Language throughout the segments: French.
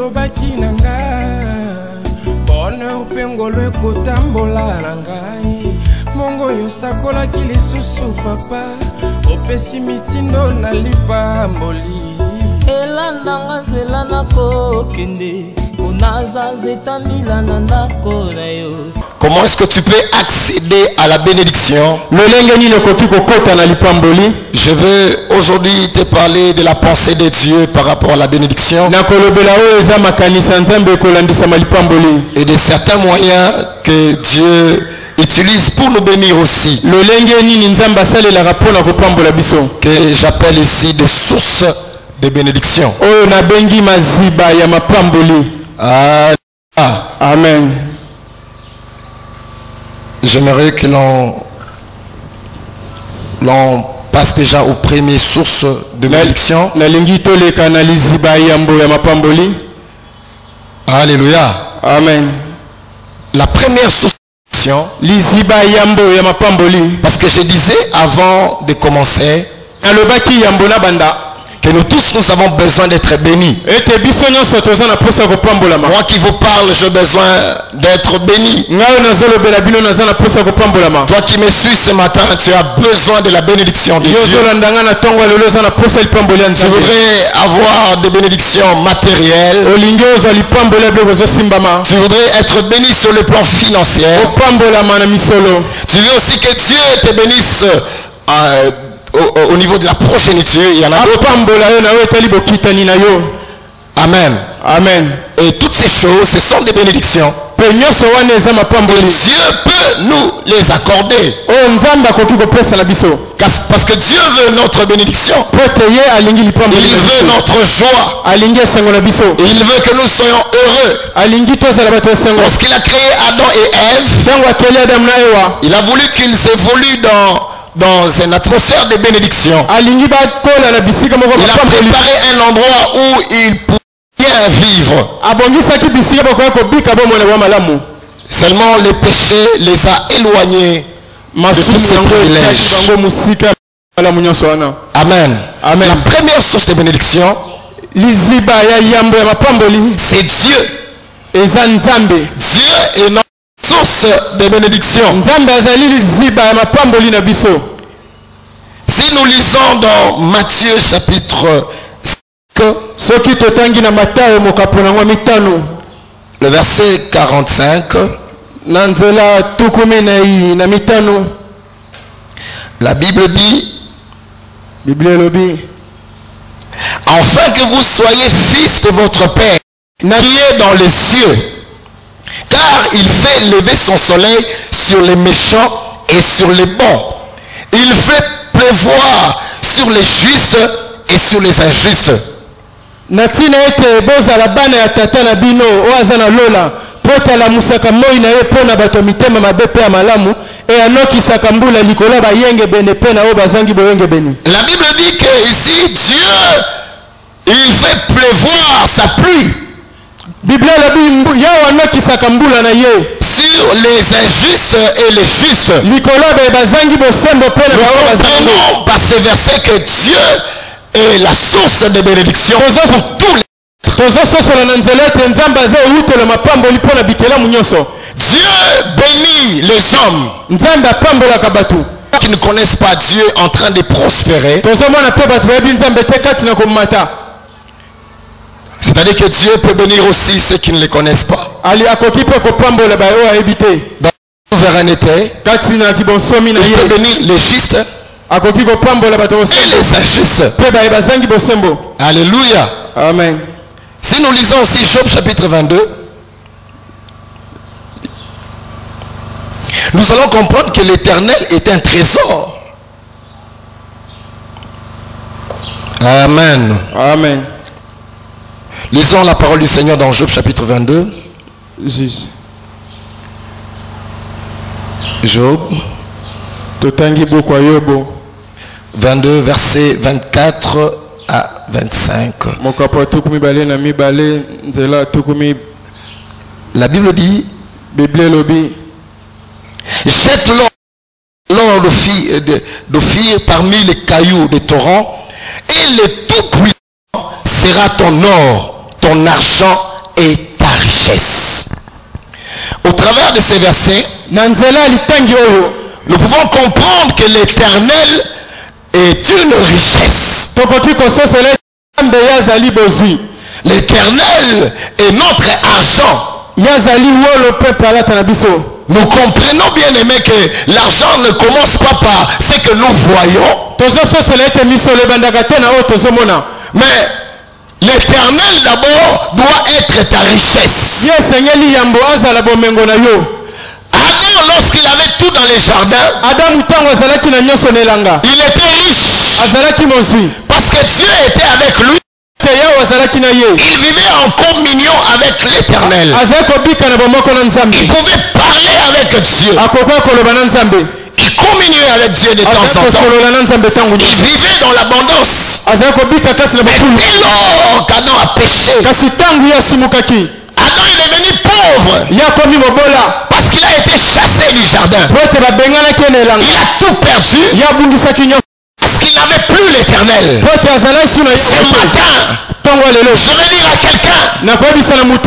olobaki na ngai bonheur mpe ngolo ekotambola na ngai mongo oyo osakolaki lisusu papa opesi mitindo na lipamboli elandanga nzela nakokende onaza nzeta mbila na ndako na yo. Comment est-ce que tu peux accéder à la bénédiction? Je veux aujourd'hui te parler de la pensée de Dieu par rapport à la bénédiction et de certains moyens que Dieu utilise pour nous bénir aussi, que j'appelle ici des sources de bénédiction. Amen. J'aimerais que l'on passe déjà aux premières sources de bénédiction. Alléluia. Amen. La première source de bénédiction, parce que je disais avant de commencer que nous tous nous avons besoin d'être bénis. Moi qui vous parle, j'ai besoin d'être béni. Toi qui me suis ce matin, tu as besoin de la bénédiction de Dieu. Tu voudrais avoir des bénédictions matérielles. Tu voudrais être béni sur le plan financier. Tu veux aussi que Dieu te bénisse au niveau de la progéniture. Il y en a d'autres. Amen. Amen. Et toutes ces choses, ce sont des bénédictions. Et Dieu peut nous les accorder. Parce que Dieu veut notre bénédiction. Il veut notre joie. Il veut que nous soyons heureux. Lorsqu'il a créé Adam et Ève, il a voulu qu'ils évoluent dans une atmosphère de bénédiction. Il a préparé un endroit où ils pouvaient bien vivre. Seulement le péché les a éloignés de tous ces privilèges. Amen. Amen. La première source de bénédiction, c'est Dieu. Dieu est notre source de bénédiction. Si nous lisons dans Matthieu chapitre 5, le verset 45, la Bible dit, afin que vous soyez fils de votre Père qui est dans les cieux, car il fait lever son soleil sur les méchants et sur les bons. Il fait pleuvoir sur les justes et sur les injustes. La Bible dit que ici Dieu, il fait pleuvoir sa pluie sur les injustes et les justes. Nous comprenons par ce verset que Dieu est la source de bénédiction pour tous les. Dieu bénit les hommes qui ne connaissent pas Dieu en train de prospérer. C'est-à-dire que Dieu peut bénir aussi ceux qui ne les connaissent pas. Dans souveraineté, il peut bénir les justes et les injustes. Alléluia. Amen. Si nous lisons aussi Job chapitre 22, nous allons comprendre que l'Éternel est un trésor. Amen. Amen. Lisons la parole du Seigneur dans Job chapitre 22. Job 22 versets 24 à 25. La Bible dit, jette l'or d'Ophir parmi les cailloux des torrents, et le tout puissant sera ton or, ton argent est ta richesse. Au travers de ces versets, nous pouvons comprendre que l'Éternel est une richesse. L'Éternel est notre argent. Nous comprenons bien aimé que l'argent ne commence pas par ce que nous voyons. Mais l'Éternel d'abord doit être ta richesse. Adam, lorsqu'il avait tout dans les jardins, il était riche. Parce que Dieu était avec lui. Il vivait en communion avec l'Éternel. Il pouvait parler avec Dieu. Il communiait avec Dieu de temps en temps. Il vivait dans l'abondance. Mais dès lors qu'Adam a péché, Adam est devenu pauvre. Parce qu'il a été chassé du jardin. Il a tout perdu. Parce qu'il n'avait plus l'Éternel. Ce matin, je vais dire à quelqu'un,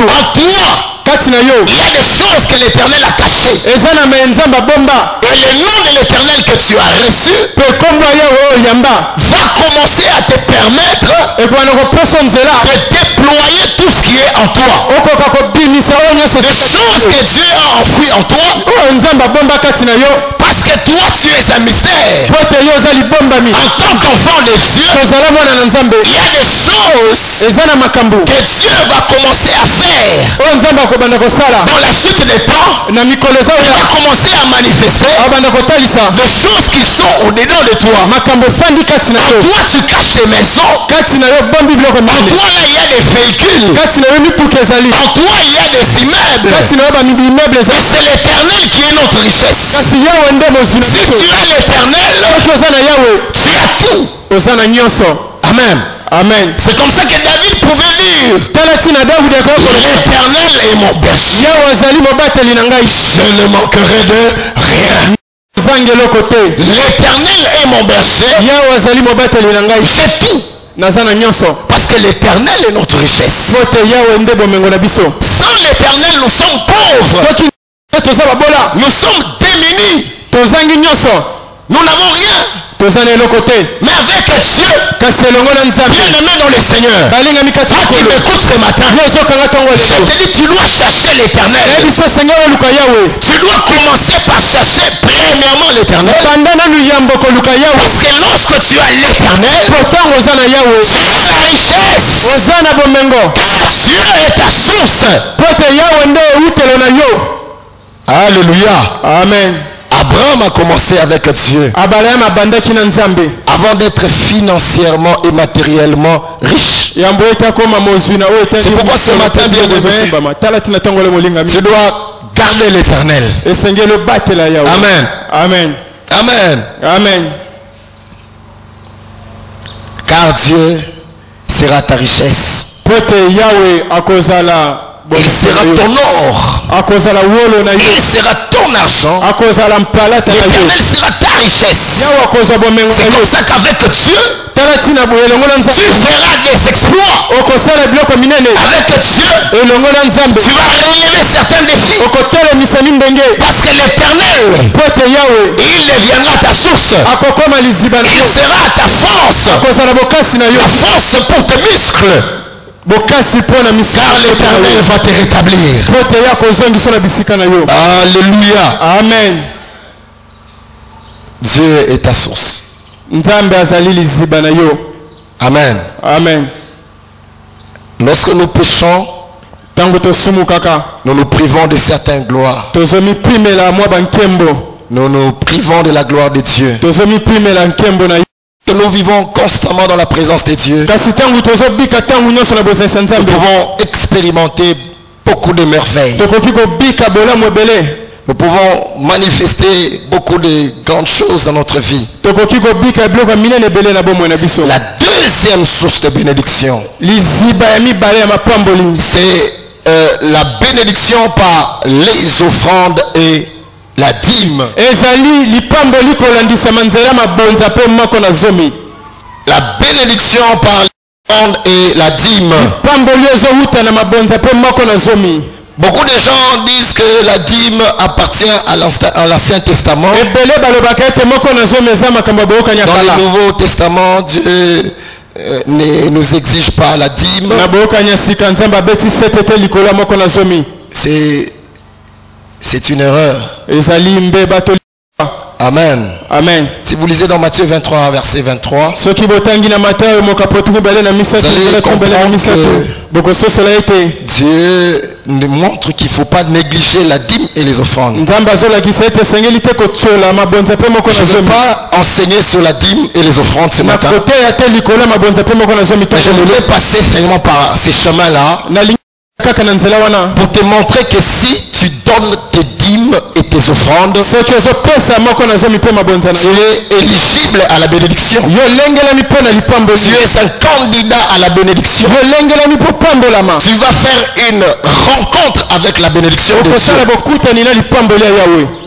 en toi, il y a des choses que l'Éternel a cachées. Et le nom de l'Éternel que tu as reçu va commencer à te permettre de déployer tout ce qui est en toi. Des choses que Dieu a enfouies en toi. Parce que toi, tu es un mystère. En tant qu'enfant de Dieu, il y a des choses que Dieu va commencer à faire. Dans la suite des temps, il va commencer à manifester des choses qui sont au-dedans de toi. En toi, tu caches tes maisons. En toi, là, il y a des véhicules. En toi, il y a des immeubles. Et c'est l'Éternel qui est notre richesse. Si tu as l'Éternel, tu as tout. Amen. Amen. C'est comme ça que David pouvait dire, l'Éternel est mon berger. Je ne manquerai de rien. L'Éternel est mon berger. J'ai tout. Parce que l'Éternel est notre richesse. Sans l'Éternel, nous sommes pauvres. Nous sommes démunis. Nous n'avons rien. Mais avec Dieu, bien aimé dans le Seigneur, toi qui m'écoutes ce matin, je te dis, tu dois chercher l'Éternel. Tu dois commencer par chercher premièrement l'Éternel. Parce que lorsque tu as l'Éternel, tu as la richesse. Car Dieu est ta source. Alléluia. Amen. Abraham a commencé avec Dieu avant d'être financièrement et matériellement riche. C'est pourquoi ce matin, bien aimé, tu dois garder l'Éternel. Amen. Amen. Amen. Amen. Car Dieu sera ta richesse. Il sera ton or. Il sera ton argent. L'Éternel sera ta richesse. C'est comme ça qu'avec Dieu, tu feras des exploits. Avec Dieu, tu vas relever certains défis. Parce que l'Éternel, il deviendra ta source. Il sera ta force. La force pour tes muscles. Car l'Éternel va te rétablir. Alléluia. Amen. Dieu est ta source. Amen. Amen. Lorsque nous péchons, nous nous privons de certaines gloires. Nous nous privons de la gloire de Dieu. Que nous vivons constamment dans la présence de Dieu. Nous pouvons expérimenter beaucoup de merveilles. Nous pouvons manifester beaucoup de grandes choses dans notre vie. La deuxième source de bénédiction, c'est la bénédiction par les offrandes et la dîme. La bénédiction par et la dîme. Beaucoup de gens disent que la dîme appartient à l'Ancien Testament. Dans le Nouveau Testament, Dieu ne nous exige pas la dîme. C'est une erreur. Amen. Amen. Si vous lisez dans Matthieu 23, verset 23, vous allez comprendre que Dieu nous montre qu'il ne faut pas négliger la dîme et les offrandes. Je ne veux pas enseigner sur la dîme et les offrandes ce matin. Mais je voudrais passer seulement par ces chemins-là pour te montrer que si tu donnes tes dîmes et tes offrandes, tu es éligible à la bénédiction. Tu es un candidat à la bénédiction. Tu vas faire une rencontre avec la bénédiction de Dieu.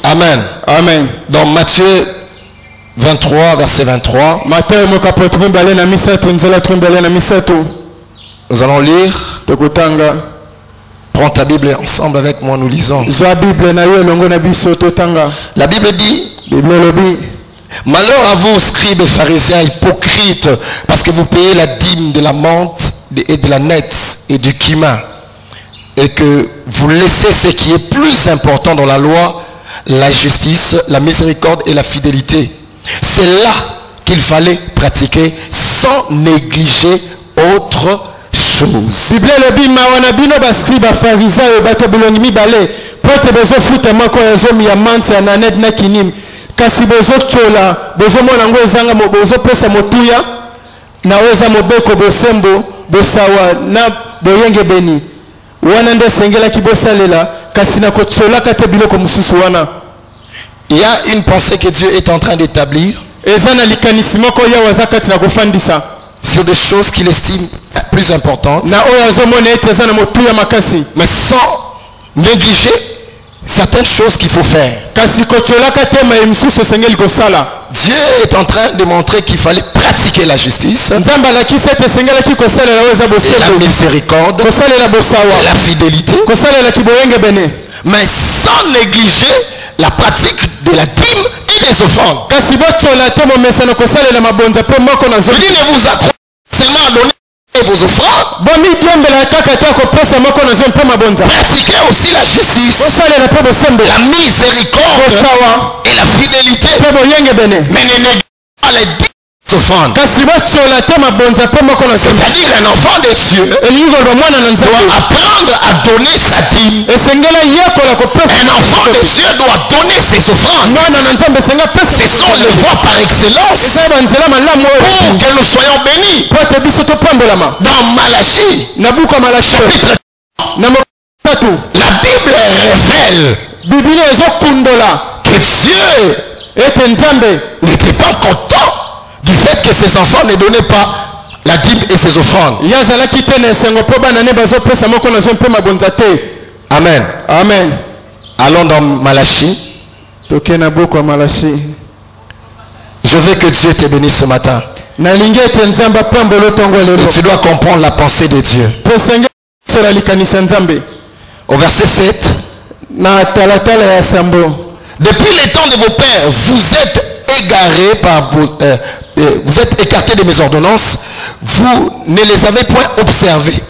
Amen. Amen. Dans Matthieu 23, verset 23, nous allons lire. Prends ta Bible ensemble avec moi, nous lisons. La Bible dit: malheur à vous, scribes et pharisiens hypocrites, parce que vous payez la dîme de la menthe et de la nette et du cumin, et que vous laissez ce qui est plus important dans la loi, la justice, la miséricorde et la fidélité. C'est là qu'il fallait pratiquer sans négliger autre chose. kasi bozochola bozomona ngo ezanga bozopesa motuya naweza mobeko bosembo bosawa na boyenge beni wana nde sengela kibosalela kasi na kochola kate biloko mususu wana. Il y a une pensée que Dieu est en train d'établir ezana likanisi moko ya wazakati na kofandisa sur des choses qu'il estime plus importantes, na oyo azomona ete ezana motuya makasi, mais sans négliger certaines choses qu'il faut faire. Dieu est en train de montrer qu'il fallait pratiquer la justice, la miséricorde, la fidélité, mais sans négliger la pratique de la dîme et des offrandes. Il dit: ne vous accrochez seulement à donner vos offrandes, pratiquez aussi la justice, la miséricorde et la fidélité, mais ne négligez pas les dîmes et les offrandes. C'est-à-dire un enfant de Dieu doit apprendre à donner sa dîme. Un enfant de Dieu doit donner ses offrandes. Ce sont les voies par excellence pour que nous soyons bénis. Dans Malachie, chapitre 3, la Bible révèle que Dieu n'était pas content du fait que ses enfants ne donnaient pas la dîme et ses offrandes. Amen. Amen. Allons dans Malachie. Je veux que Dieu te bénisse ce matin. Et tu dois comprendre la pensée de Dieu. Au verset 7. Depuis les temps de vos pères, vous êtes égarés par vos, vous êtes écartés de mes ordonnances, vous ne les avez point observées.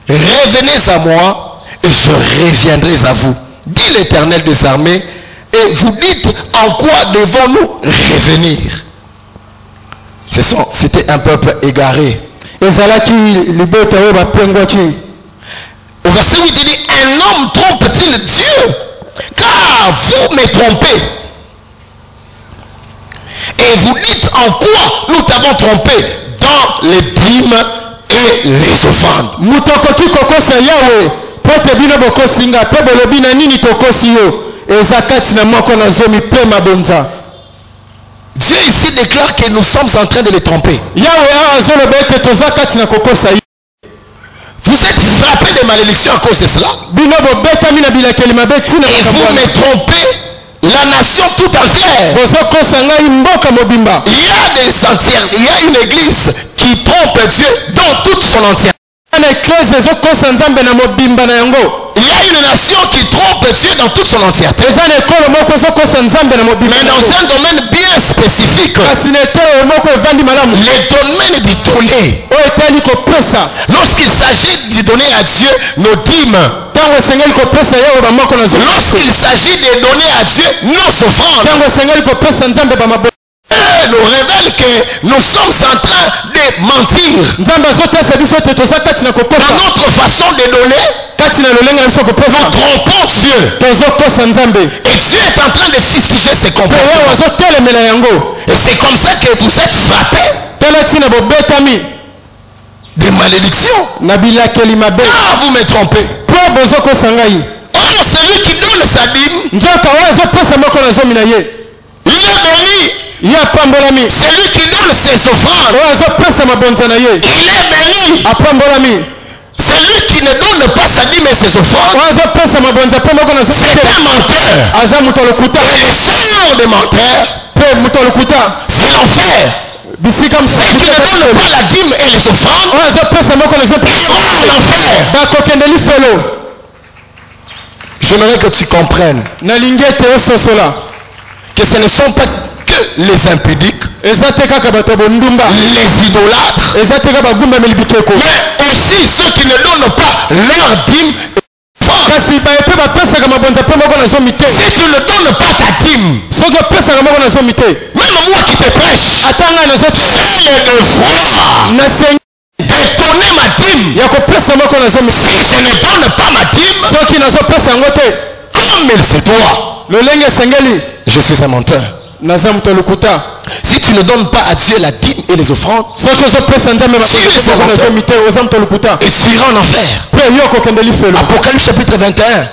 Revenez à moi et je reviendrai à vous, dit l'Éternel des armées. Et vous dites: en quoi devons-nous revenir? C'était un peuple égaré. Au verset 8, il dit: un homme trompe-t-il Dieu? Car vous me trompez. Et vous dites: en quoi nous t'avons trompé? Dans les dîmes et les offrandes. Dieu ici déclare que nous sommes en train de les tromper. Vous êtes frappés de malédiction à cause de cela. Et vous me trompez la nation tout entière. Il y a une église qui trompe trompe Dieu dans toute son entièreté. Il y a une nation qui trompe Dieu dans toute son entièreté. Mais dans un domaine bien spécifique, le domaine du donner. Lorsqu'il s'agit de donner à Dieu nos dîmes, lorsqu'il s'agit de donner à Dieu nos offrandes, nous révèle que nous sommes en train de mentir dans notre façon de donner. Nous trompons Dieu et Dieu est en train de fustiger ses comportements. Et c'est comme ça que vous êtes frappés des malédictions. Ah, vous me trompez. Oh, celui qui donne sa dîme, il est béni. Celui qui donne ses offrandes, il est béni. Celui qui ne donne pas sa dîme et ses offrandes, c'est un menteur. Et le seigneur des menteurs, c'est l'enfer. Ceux qui ne donnent pas la dîme et les offrandes, ils vont à l'enfer. J'aimerais que tu comprennes que ce ne sont pas que les impudiques, les idolâtres, mais aussi ceux qui ne donnent pas leur dîme. Si tu ne donnes pas ta dîme, même moi qui te prêche, j'ai le devoir de donner ma dîme. Si je ne donne pas ma dîme comme il se doit, je suis un menteur. Si tu ne donnes pas à Dieu la dîme et les offrandes, tu es un menteur et tu iras en enfer. Apocalypse chapitre 21,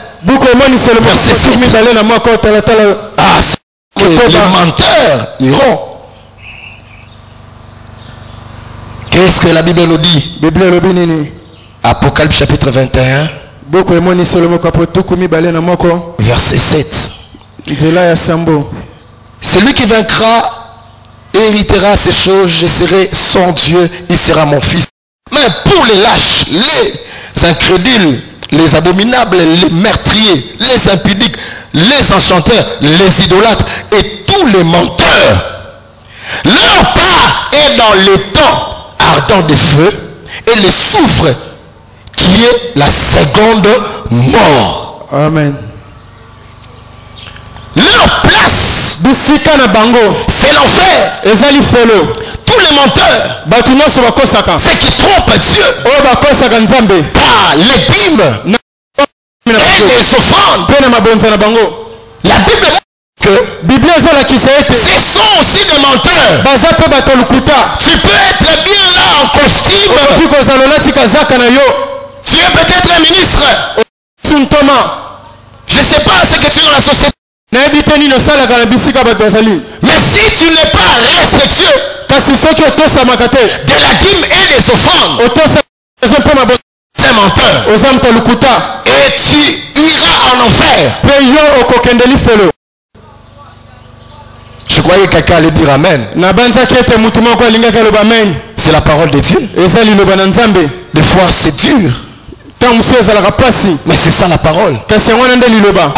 verset 7. Les menteurs iront. Qu'est-ce que la Bible nous dit? Apocalypse chapitre 21, verset 7. Celui qui vaincra héritera ces choses, je serai son Dieu, il sera mon fils. Mais pour les lâches, les incrédules, les abominables, les meurtriers, les impudiques, les enchanteurs, les idolâtres et tous les menteurs, leur part est dans les temps ardents des feux et le soufre qui est la seconde mort. Amen. Leur place, c'est l'enfer. Tous les menteurs, ceux qui trompent Dieu par les dîmes et les offrandes, la Bible montre que ce sont aussi des menteurs. Tu peux être bien là en costume, tu es peut-être un ministre, je ne sais pas ce que tu es dans la société. Mais si tu n'es pas respectueux de la dîme et des offrandes, c'est un menteur. Et tu iras en enfer. Je croyais que quelqu'un allait dire Amen. C'est la parole de Dieu. Des fois c'est dur, mais c'est ça la parole.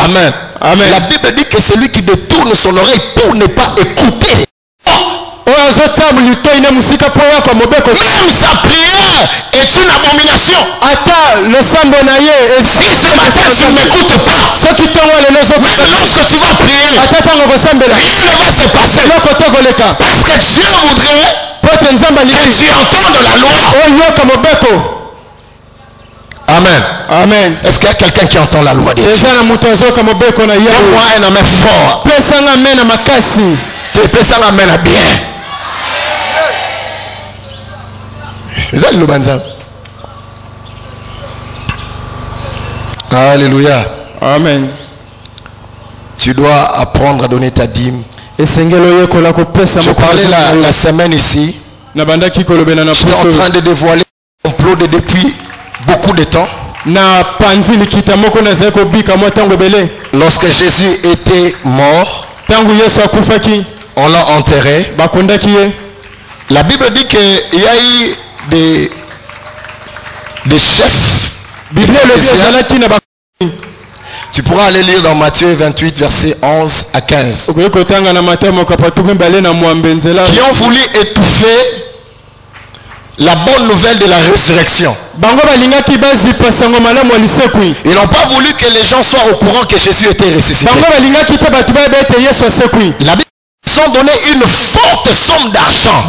Amen. Amen. La Bible dit que celui qui détourne son oreille pour ne pas écouter, même sa prière est une abomination. Si ce matin tu ne m'écoutes pas, même lorsque tu vas prier, rien ne va se passer. Parce que Dieu voudrait que tu entendes la loi. Amen. Amen. Est-ce qu'il y a quelqu'un qui entend la loi de Dieu? Donne-moi un amen fort. Pesa un amen bien. C'est ça le banza. Alléluia. Amen. Tu dois apprendre à donner ta dîme. Je parlais la semaine ici. J'étais en train de dévoiler mon complot depuis beaucoup de temps. Lorsque Jésus était mort, on l'a enterré. La Bible dit qu'il y a eu des chefs. Tu pourras aller lire dans Matthieu 28, versets 11 à 15. Qui ont voulu étouffer la bonne nouvelle de la résurrection. Ils n'ont pas voulu que les gens soient au courant que Jésus était ressuscité. La Bible nous a donné une forte somme d'argent.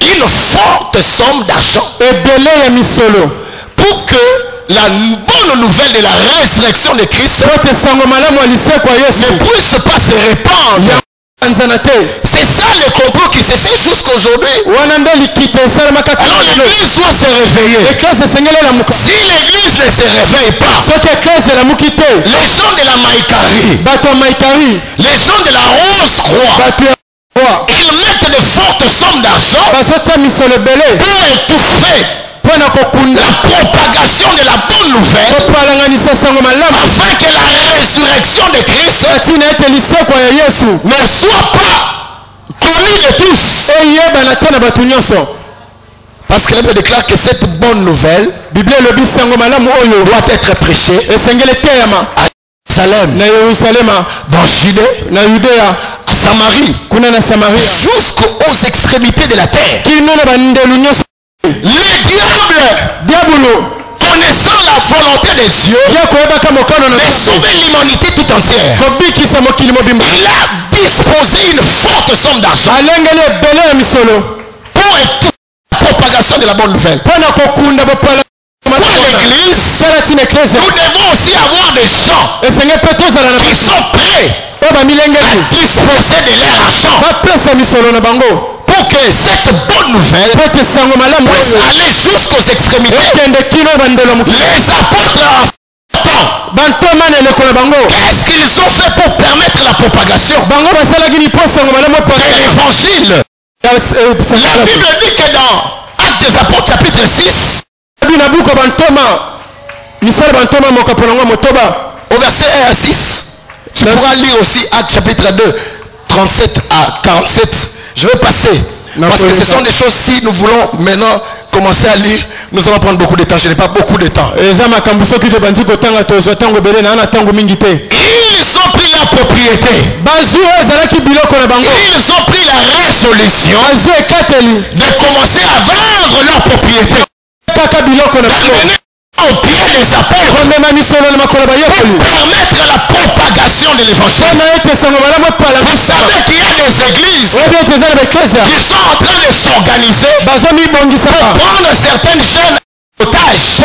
Une forte somme d'argent. Pour que la bonne nouvelle de la résurrection de Christ ne puisse pas se répandre. C'est ça le complot qui s'est fait jusqu'aujourd'hui. Alors l'église doit se réveiller. Si l'église ne se réveille pas, les gens de la Maïkari, les gens de la Rose Croix, ils mettent de fortes sommes d'argent pour étouffer la propagation de la bonne nouvelle, afin que la résurrection de Christ ne soit pas connue de tous. Parce que la Bible déclare que cette bonne nouvelle doit être prêchée à Jérusalem, dans Judée, à Samarie, jusqu'aux extrémités de la terre. Les diables, connaissant la volonté de Dieu, de sauver l'humanité tout entière, il a disposé une forte somme d'argent pour la propagation de la bonne nouvelle. Pour l'église, nous devons aussi avoir des gens qui sont prêts à disposer de leur argent pour que cette bonne nouvelle puisse aller jusqu'aux extrémités. Les apôtres qu'est-ce qu'ils ont fait pour permettre la propagation de l'évangile? La Bible dit que dans Actes des Apôtres chapitre 6, au verset 1 à 6, tu pourras lire aussi Actes chapitre 2, 37 à 47. Je vais passer. Parce que ce sont des choses, si nous voulons maintenant commencer à lire, nous allons prendre beaucoup de temps. Je n'ai pas beaucoup de temps. Ils ont pris la propriété. Ils ont pris la résolution de commencer à vendre leur propriété. Au pied des apôtres pour permettre la propagation de l'évangile. Vous savez qu'il y a des églises qui sont en train de s'organiser pour prendre certaines jeunes otages,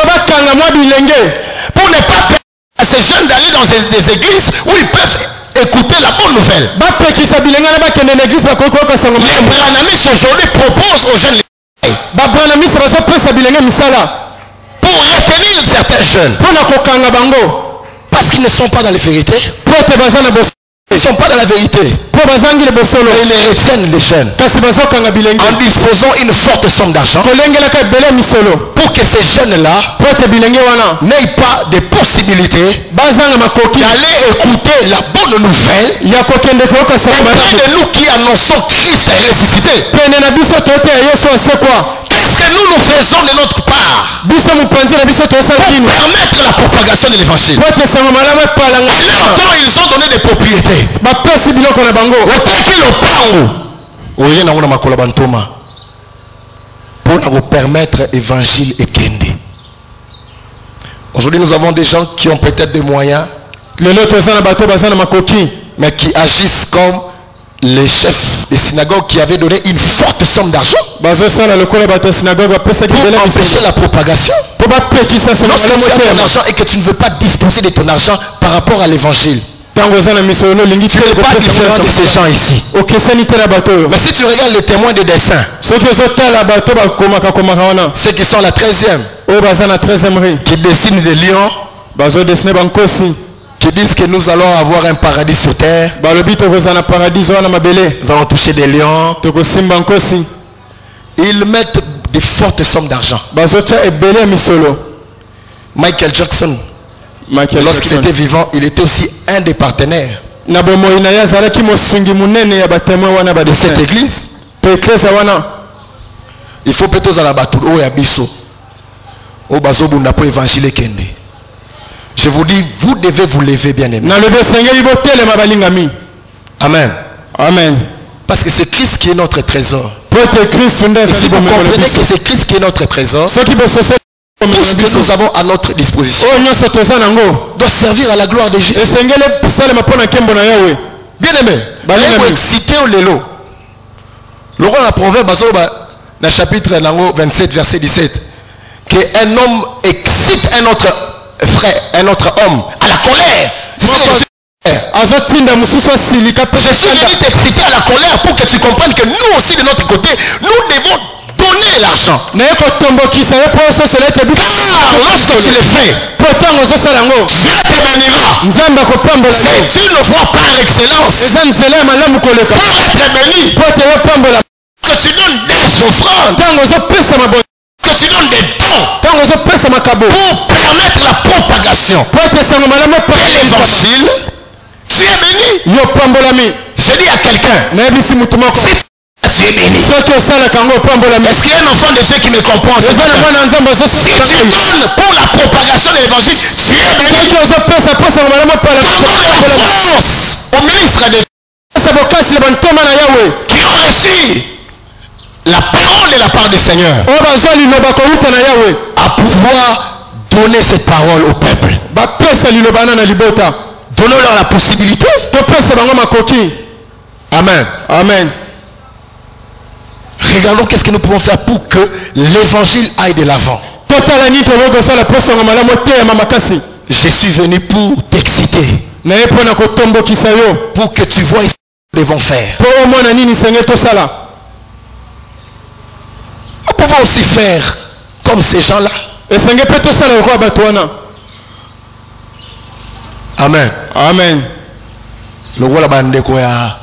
pour ne pas permettre à ces jeunes d'aller dans des églises où ils peuvent écouter la bonne nouvelle. Les branamistes aujourd'hui proposent aux jeunes pour retenir certains jeunes, parce qu'ils ne sont pas dans la vérité. Ils ne sont pas dans la vérité. Et ils les retiennent, les jeunes, en disposant une forte somme d'argent pour que ces jeunes-là n'aient pas de possibilité d'aller écouter la bonne nouvelle auprès de nous qui annonçons Christ est ressuscité. Qu'est-ce que nous faisons de notre part pour permettre la propagation de l'évangile? À leur temps, ils ont donné des propriétés. Pour nous permettre l'évangile et Kende. Aujourd'hui, nous avons des gens qui ont peut-être des moyens, mais qui agissent comme les chefs des synagogues qui avaient donné une forte somme d'argent pour empêcher la propagation. Lorsque tu as ton argent et que tu ne veux pas disposer de ton argent par rapport à l'évangile, tu n'es pas différent de ces gens ici. Mais si tu regardes les témoins de dessin, ceux qui sont à la 13e, qui dessinent des lions, qui disent que nous allons avoir un paradis sur terre, nous allons toucher des lions, ils mettent de fortes sommes d'argent. Michael Jackson, lorsqu'il était vivant, il était aussi un des partenaires de cette église. Il faut peut-être à la bateau au yabiso. Au bazo bunda pour évangile kende. Je vous dis, vous devez vous lever, bien aimé. Amen. Amen. Parce que c'est Christ qui est notre trésor. Si vous comprenez que c'est Christ qui est notre trésor, tout ce que nous avons à notre disposition doit servir à la gloire de Jésus. Bien aimé, vous excitez au lélo. Le roi la proverbe, dans le chapitre 27, verset 17, qu'un homme excite un autre frère, un autre homme à la colère. Je suis venu t'exciter à la colère pour que tu comprennes que nous aussi de notre côté, nous devons donner l'argent. Car lorsque tu le fais, Dieu te bénira. C'est une voie par excellence pour être béni. Que tu donnes des offrandes, que tu donnes des dons pour permettre la propagation de l'évangile. Tu es béni. Je dis à quelqu'un, si tu es béni. Est-ce qu'il y a un enfant de Dieu qui me comprend? Si tu donnes pour la propagation de l'évangile, tu es béni. Au ministre de qui ont reçu la parole de la part du Seigneur, à pouvoir donner cette parole au peuple. Donnons-leur la possibilité. Amen. Amen. Regardons qu'est-ce que nous pouvons faire pour que l'évangile aille de l'avant. Je suis venu pour t'exciter, pour que tu vois ce que nous devons faire. Nous pouvons aussi faire comme ces gens-là. Amen. Amen. Le roi la bande ko ya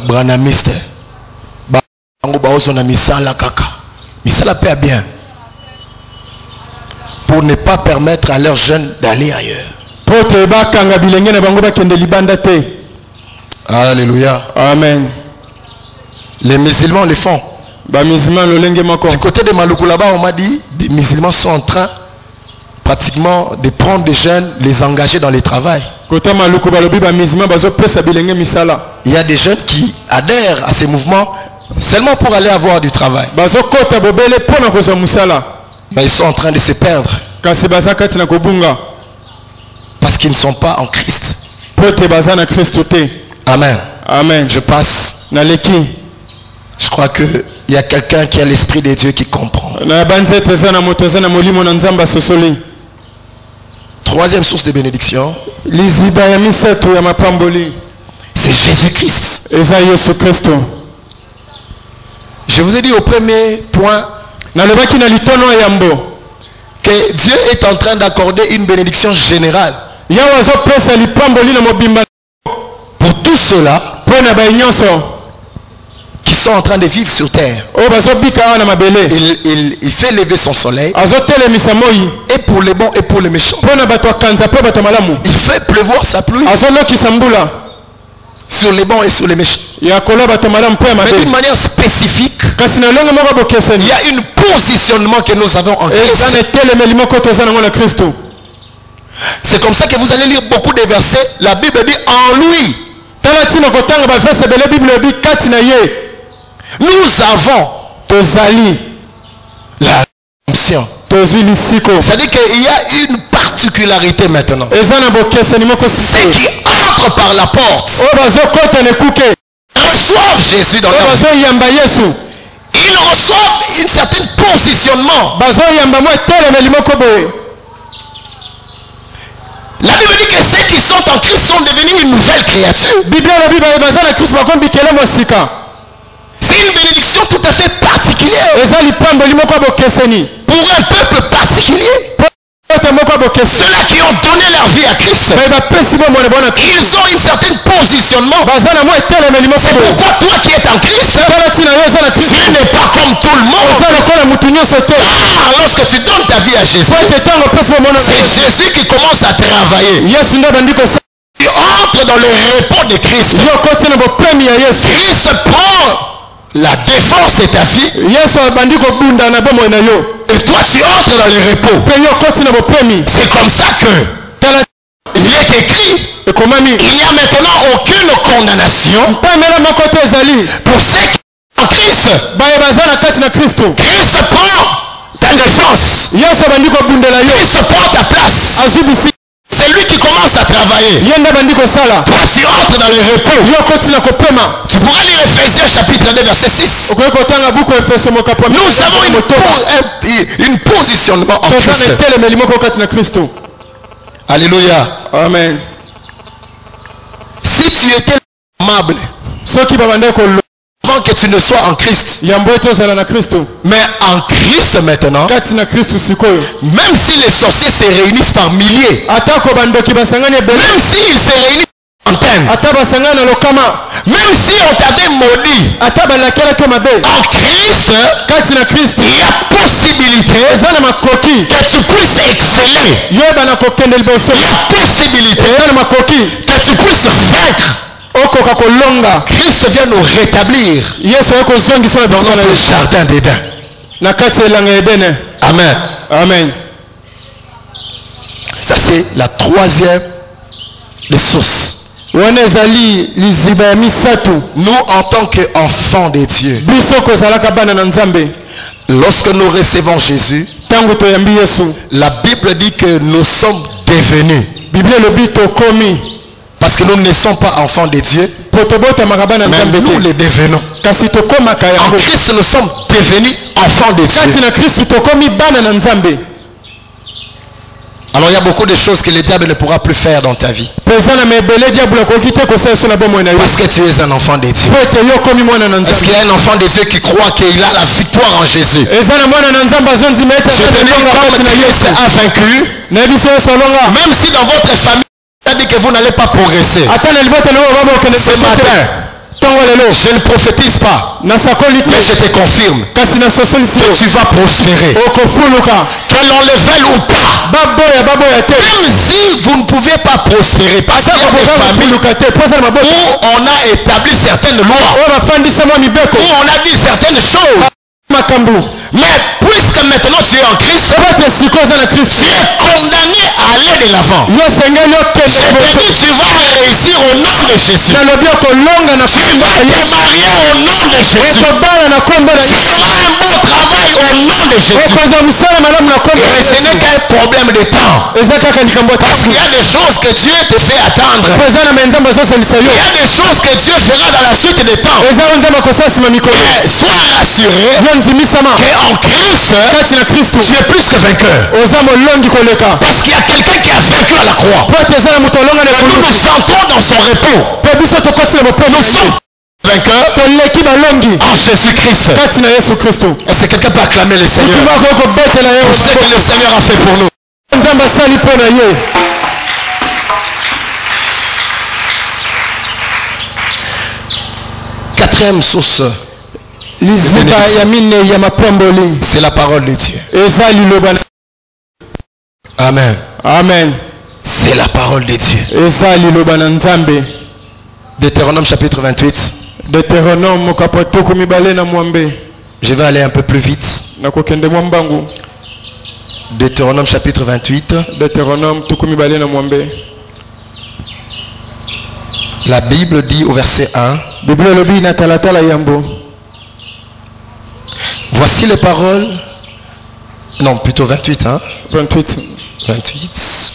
branamiste ba ngo ba osona misala kaka misala paie bien pour ne pas permettre à leurs jeunes d'aller ailleurs. Alléluia. Amen. Les musulmans le font. Du côté de Maluku là-bas, on m'a dit les musulmans sont en train pratiquement de prendre des jeunes, les engager dans le travail. Il y a des jeunes qui adhèrent à ces mouvements seulement pour aller avoir du travail. Mais ils sont en train de se perdre parce qu'ils ne sont pas en Christ. Amen. Amen. Je passe. Je crois qu'il y a quelqu'un qui a l'esprit de Dieu qui comprend. Troisième source de bénédiction, c'est Jésus-Christ. Je vous ai dit au premier point que Dieu est en train d'accorder une bénédiction générale pour tous ceux-là qui sont en train de vivre sur terre. Il fait lever son soleil, et pour les bons et pour les méchants. Il fait pleuvoir sa pluie sur les bons et sur les méchants. Mais d'une manière spécifique, il y a un positionnement que nous avons en Christ. C'est comme ça que vous allez lire beaucoup de versets. La Bible dit en lui. Nous avons la rédemption. C'est-à-dire qu'il y a une particularité maintenant. Ceux qui entrent par la porte reçoivent Jésus dans leur vie. Ils reçoivent un certain positionnement. La Bible dit que ceux qui sont en Christ sont devenus une nouvelle créature. C'est une bénédiction tout à fait particulière pour un peuple particulier. Ceux-là qui ont donné leur vie à Christ, ils ont un certain positionnement. C'est pourquoi toi qui es en Christ, tu n'es pas comme tout le monde. Car lorsque tu donnes ta vie à Jésus, c'est Jésus qui commence à travailler. Tu entres dans le repos de Christ. Christ prend la défense de ta vie. Et toi tu entres dans le repos. C'est comme ça que il est écrit. Il n'y a maintenant aucune condamnation pour ceux qui sont en Christ. Christ prend ta défense. Christ prend ta place. C'est lui qui commence à travailler. Toi tu entres dans le repos. Tu pourras lire Ephésiens chapitre 2 verset 6. Nous avons une positionnement en Christ. Alléluia. Amen. Si tu étais aimable avant que tu ne sois en Christ, mais en Christ maintenant, même si les sorciers se réunissent par milliers, même s'ils se réunissent par centaines, même si on t'avait maudit, en Christ, il y a possibilité que tu puisses exceller. Il y a possibilité que tu puisses vaincre. Christ vient nous rétablir dans notre jardin d'Éden. Amen. Amen. Ça c'est la troisième des sources. Nous en tant qu'enfants de Dieu, lorsque nous recevons Jésus, la Bible dit que nous sommes devenus. Parce que nous ne sommes pas enfants de Dieu, mais nous les devenons. En Christ, nous sommes devenus enfants de Dieu. Alors il y a beaucoup de choses que le diable ne pourra plus faire dans ta vie. Parce que tu es un enfant de Dieu. Est-ce qu'il y a un enfant de Dieu qui croit qu'il a la victoire en Jésus? Je te dis, comme Christ a vaincu, même si dans votre famille a dit que vous n'allez pas progresser, ce matin, je ne prophétise pas, mais je te confirme que tu vas prospérer. Que l'on le veuille ou pas, même si vous ne pouvez pas prospérer, parce qu'il y a des familles où on a établi certaines lois, où on a dit certaines choses. Mais puisque maintenant tu es en Christ, tu es condamné à aller de l'avant. Je te dis, tu vas réussir au nom de Jésus. Tu vas te marier au nom de Jésus. Tu auras un bon travail au nom de Jésus. Et ce n'est qu'un problème de temps. Parce qu'il y a des choses que Dieu te fait attendre. Il y a des choses que Dieu fera dans la suite des temps. Et sois rassuré qu'en Christ, tu es plus que vainqueur. Parce qu'il y a quelqu'un qui a vaincu à la croix. Nous nous sentons dans son repos. Nous sommes vainqueurs en Jésus-Christ. Est-ce que quelqu'un peut acclamer le Seigneur pour ce que le Seigneur a fait pour nous? Quatrième source, c'est la parole de Dieu. Amen. Amen. C'est la parole de Dieu. Deutéronome chapitre 28. Je vais aller un peu plus vite. Deutéronome chapitre 28. La Bible dit au verset 1. Voici les paroles. Non, plutôt 28. Hein? 28.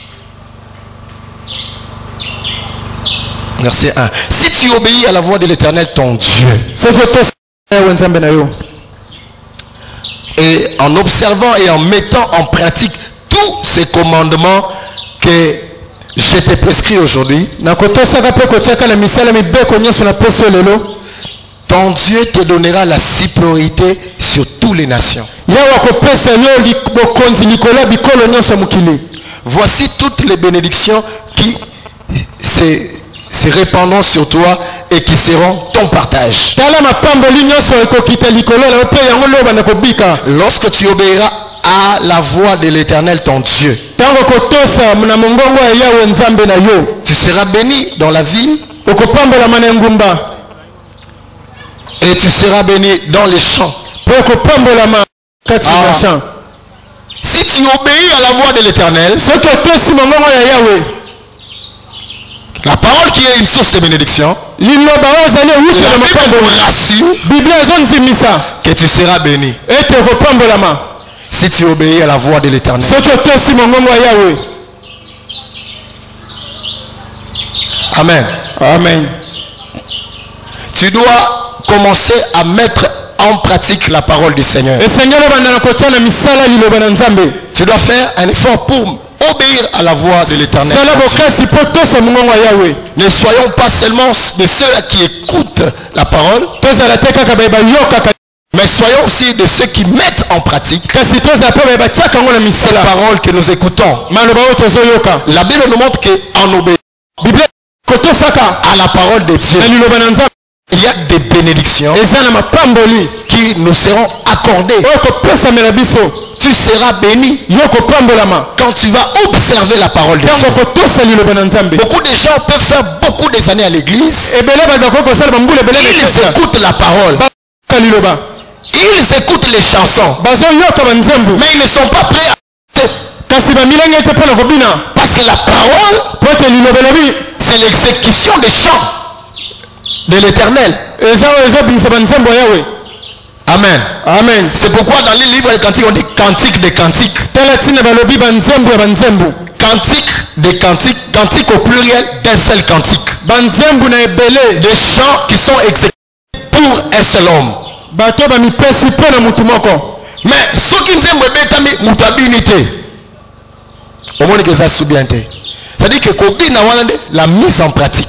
Verset 1. Si tu obéis à la voix de l'Éternel ton Dieu, et en observant et en mettant en pratique tous ces commandements que je t'ai prescrits aujourd'hui, ton Dieu te donnera la supériorité sur toutes les nations. Voici toutes les bénédictions qui se répandront sur toi et qui seront ton partage. Lorsque tu obéiras à la voix de l'Éternel ton Dieu, tu seras béni dans la ville Et tu seras béni dans les champs. Si tu obéis à la voix de l'Éternel, la parole qui est une source de bénédiction, la Bible nous rassure que tu seras béni. Si tu obéis à la voix de l'Éternel. Amen. Amen. Tu dois commencer à mettre en pratique la parole du Seigneur. Tu dois faire un effort pour obéir à la voix de l'Éternel. Ne soyons pas seulement de ceux qui écoutent la parole, mais soyons aussi de ceux qui mettent en pratique cette parole que nous écoutons. La Bible nous montre qu'en obéissant à la parole de Dieu, il y a des bénédictions qui nous seront accordées. Tu seras béni quand tu vas observer la parole de Dieu. Beaucoup de gens peuvent faire beaucoup des années à l'église. Ils écoutent la parole. Ils écoutent les chansons. Mais ils ne sont pas prêts à écouter. Parce que la parole, c'est l'exécution des chants de l'Éternel. Amen. Amen. C'est pourquoi dans les livres des cantiques on dit cantique des cantiques. Cantique des cantiques, cantique au pluriel d'un seul cantique. Des chants qui sont exécutés pour un seul homme. Mais ce qui nous aime c'est-à-dire que la mise en pratique.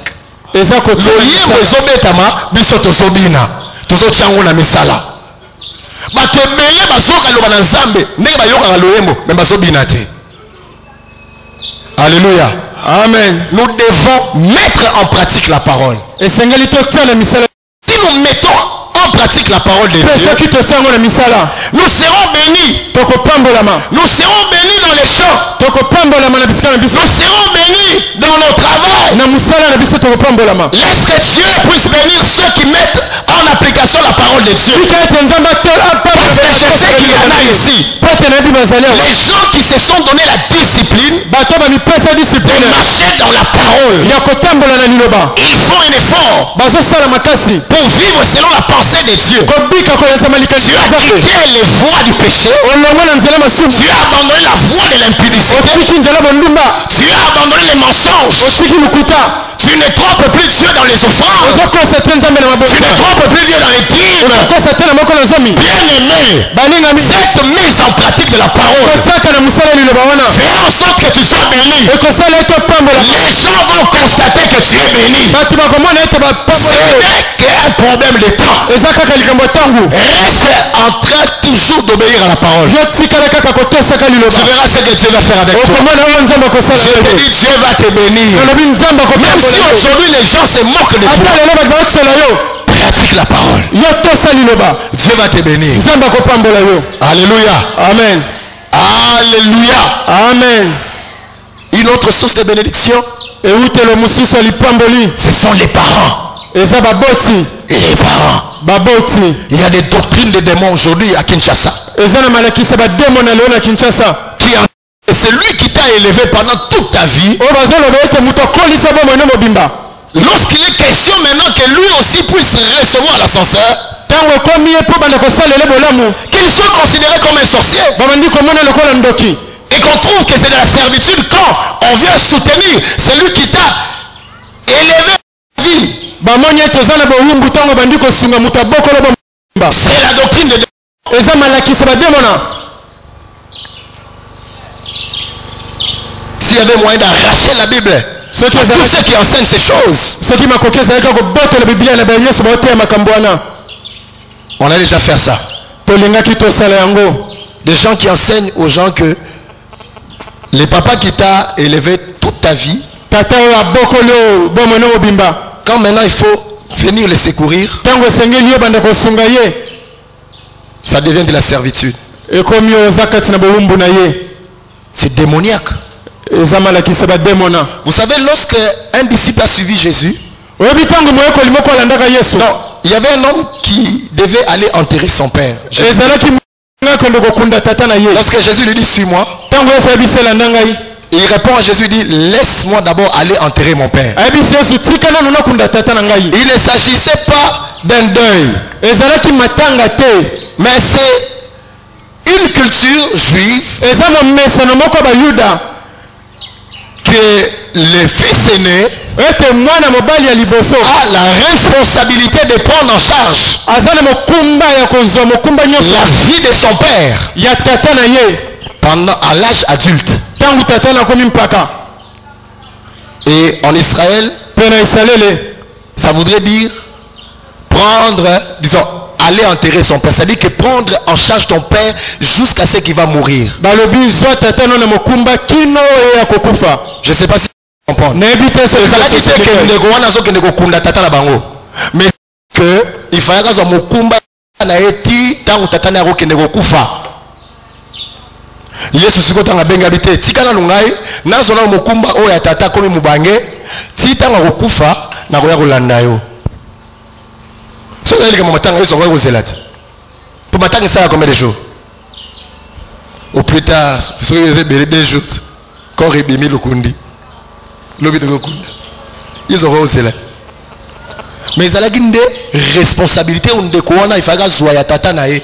Alléluia. Amen. Nous devons mettre en pratique la parole. Si nous mettons en pratique la parole de Dieu, nous serons bénis. Nous serons bénis dans les champs. Nous serons bénis dans nos travail. Laisse que Dieu puisse bénir ceux qui mettent en application la parole de Dieu. Parce que je sais qu'il y en a ici. Les gens qui se sont donné la discipline de marcher dans la parole, ils font un effort pour vivre selon la pensée de Dieu. Tu as quitté les voies du péché. Tu as abandonné la voie de l'impudicité. Tu as abandonné les mensonges. Tu ne trompes plus Dieu dans les offrandes. Tu ne trompes plus Dieu dans les dîmes. Bien aimé, cette mise en pratique de la parole fait en sorte que tu sois béni. Les gens vont constater que tu es béni. Ce n'est qu'un problème de temps. Reste en train toujours d'obéir à la parole. Tu verras ce que Dieu va faire avec toi. Je te dis, Dieu va te bénir. Même si aujourd'hui les gens se moquent de toi, pratique la parole. Dieu va te bénir. Alléluia. Amen. Alléluia. Amen. Une autre source de bénédiction, ce sont les parents. Les parents. Il y a des doctrines de démons aujourd'hui à Kinshasa. C'est lui qui t'a élevé pendant toute ta vie. Lorsqu'il est question maintenant que lui aussi puisse recevoir l'ascenseur, qu'il soit considéré comme un sorcier, et qu'on trouve que c'est de la servitude quand on vient soutenir celui qui t'a élevé ta vie. C'est la doctrine de Dieu. S'il y avait moyen d'arracher la Bible, tous ceux qui enseignent ces choses, on a déjà fait ça. Des gens qui enseignent aux gens que les papas qui t'a élevé toute ta vie, quand maintenant il faut venir les secourir, ça devient de la servitude. C'est démoniaque. Vous savez, lorsque un disciple a suivi Jésus, non, il y avait un homme qui devait aller enterrer son père. Lorsque Jésus lui dit suis-moi, il répond à Jésus, il dit laisse-moi d'abord aller enterrer mon père. Il ne s'agissait pas d'un deuil, mais c'est une culture juive que le fils aîné a la responsabilité de prendre en charge la vie de son père pendant à l'âge adulte. Et en Israël, ça voudrait dire prendre, disons, aller enterrer son père. C'est-à-dire que prendre en charge ton père jusqu'à ce qu'il va mourir. Je ne sais pas si vous comprenez. Mais que il fallait que mokumba na eti tangu tatana yako kende kokufa. Yesu siko tanga benga bite tikana nungai nazo na mokumba oyo atata komi mubange titanga kokufa na koya kolanda yo. So elle que matanga yesu koya kozelati. Pour matanga ça combien de jours? Au plus tard, so il y avait 2 jours. Quand il bimi lokundi. Lobi de kokunda. Ils ont kozelati. Mais il y a une responsabilité où il faut que tata nae.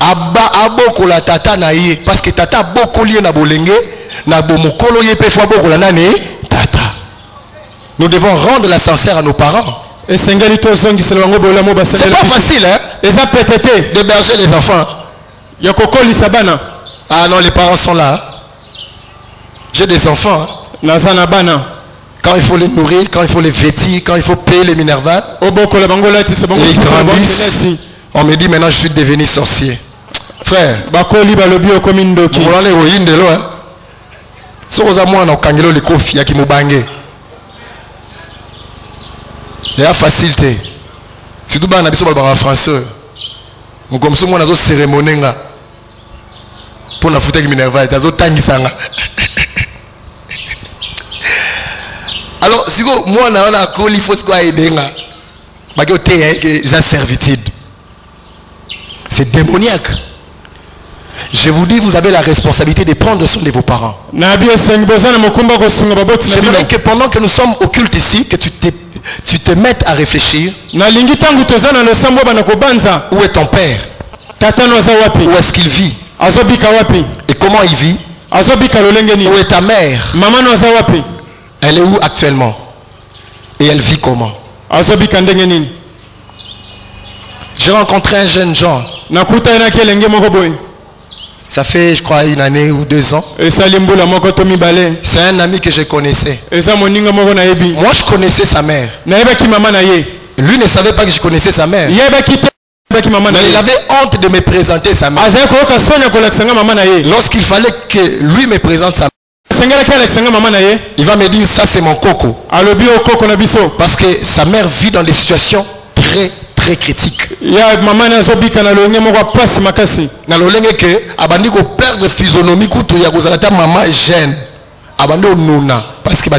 Aba aboko la tata nae parce que tata boko lié na bolenge na bomokolo ye pe fois boko la nane tata. Nous devons rendre la sincère à nos parents. C'est pas facile hein d'héberger les enfants. Ah non, les parents sont là. J'ai des enfants. Quand il faut les nourrir, quand il faut les vêtir, quand il faut payer les minervales, et ils grandissent. On me dit maintenant je suis devenu sorcier. Frère, il y a facilité. Surtout dans les français. Comme ça, on a une cérémonie pour la foutre avec minerval. Alors, si moi, on a il faut aider. C'est servitude. C'est démoniaque. Je vous dis, vous avez la responsabilité de prendre soin de vos parents. J'aimerais que pendant que nous sommes au culte ici, que tu te mettes à réfléchir. Où est ton père? Où est-ce qu'il vit? Et comment il vit? Où est ta mère? Elle est où actuellement? Et elle vit comment? J'ai rencontré un jeune gens. Ça fait, je crois, 1 année ou 2 ans. C'est un ami que je connaissais. Moi, je connaissais sa mère. Lui ne savait pas que je connaissais sa mère. Mais il avait honte de me présenter sa mère. Lorsqu'il fallait que lui me présente sa mère, il va me dire ça c'est mon coco. Parce que sa mère vit dans des situations très critiques. Perdre physionomie maman jeune. Parce que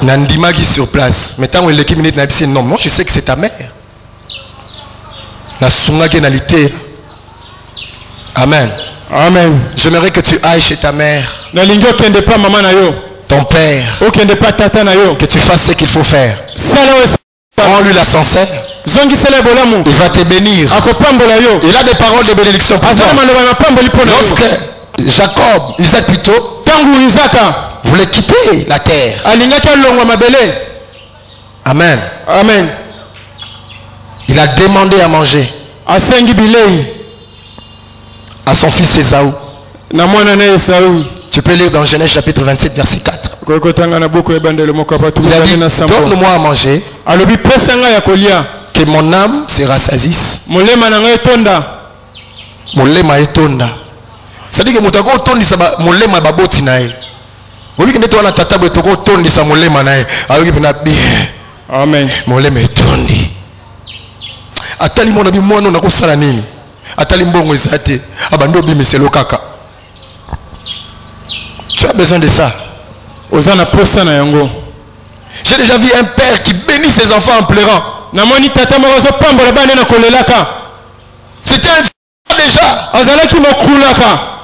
Nandimaki sur place. Maintenant l'équipe minute non, moi je sais que c'est ta mère. Amen. Amen. J'aimerais que tu ailles chez ta mère. Ton père. Que tu fasses ce qu'il faut faire. Rends-lui la sincère. Il va te bénir. Il a des paroles de bénédiction pour toi. Lorsque Jacob, Isaac plutôt, voulait quitter la terre. Amen. Amen. Il a demandé à manger à son fils Ésaü. Tu peux lire dans Genèse chapitre 27 verset 4. Il a dit, donne-moi à manger que mon âme se rassasisse. C'est-à-dire que moutako tondisa molema baboti nae. Obi que toi na tata bo toko tondisa molema nae. Ayoki pena bi. Amen. Molema etondi. Atali mona bi mwana na kosala nini? Atali mbongo ezate. Abando bi meselo kaka. besoin de ça. J'ai déjà vu un père qui bénit ses enfants en pleurant. C'était un déjà.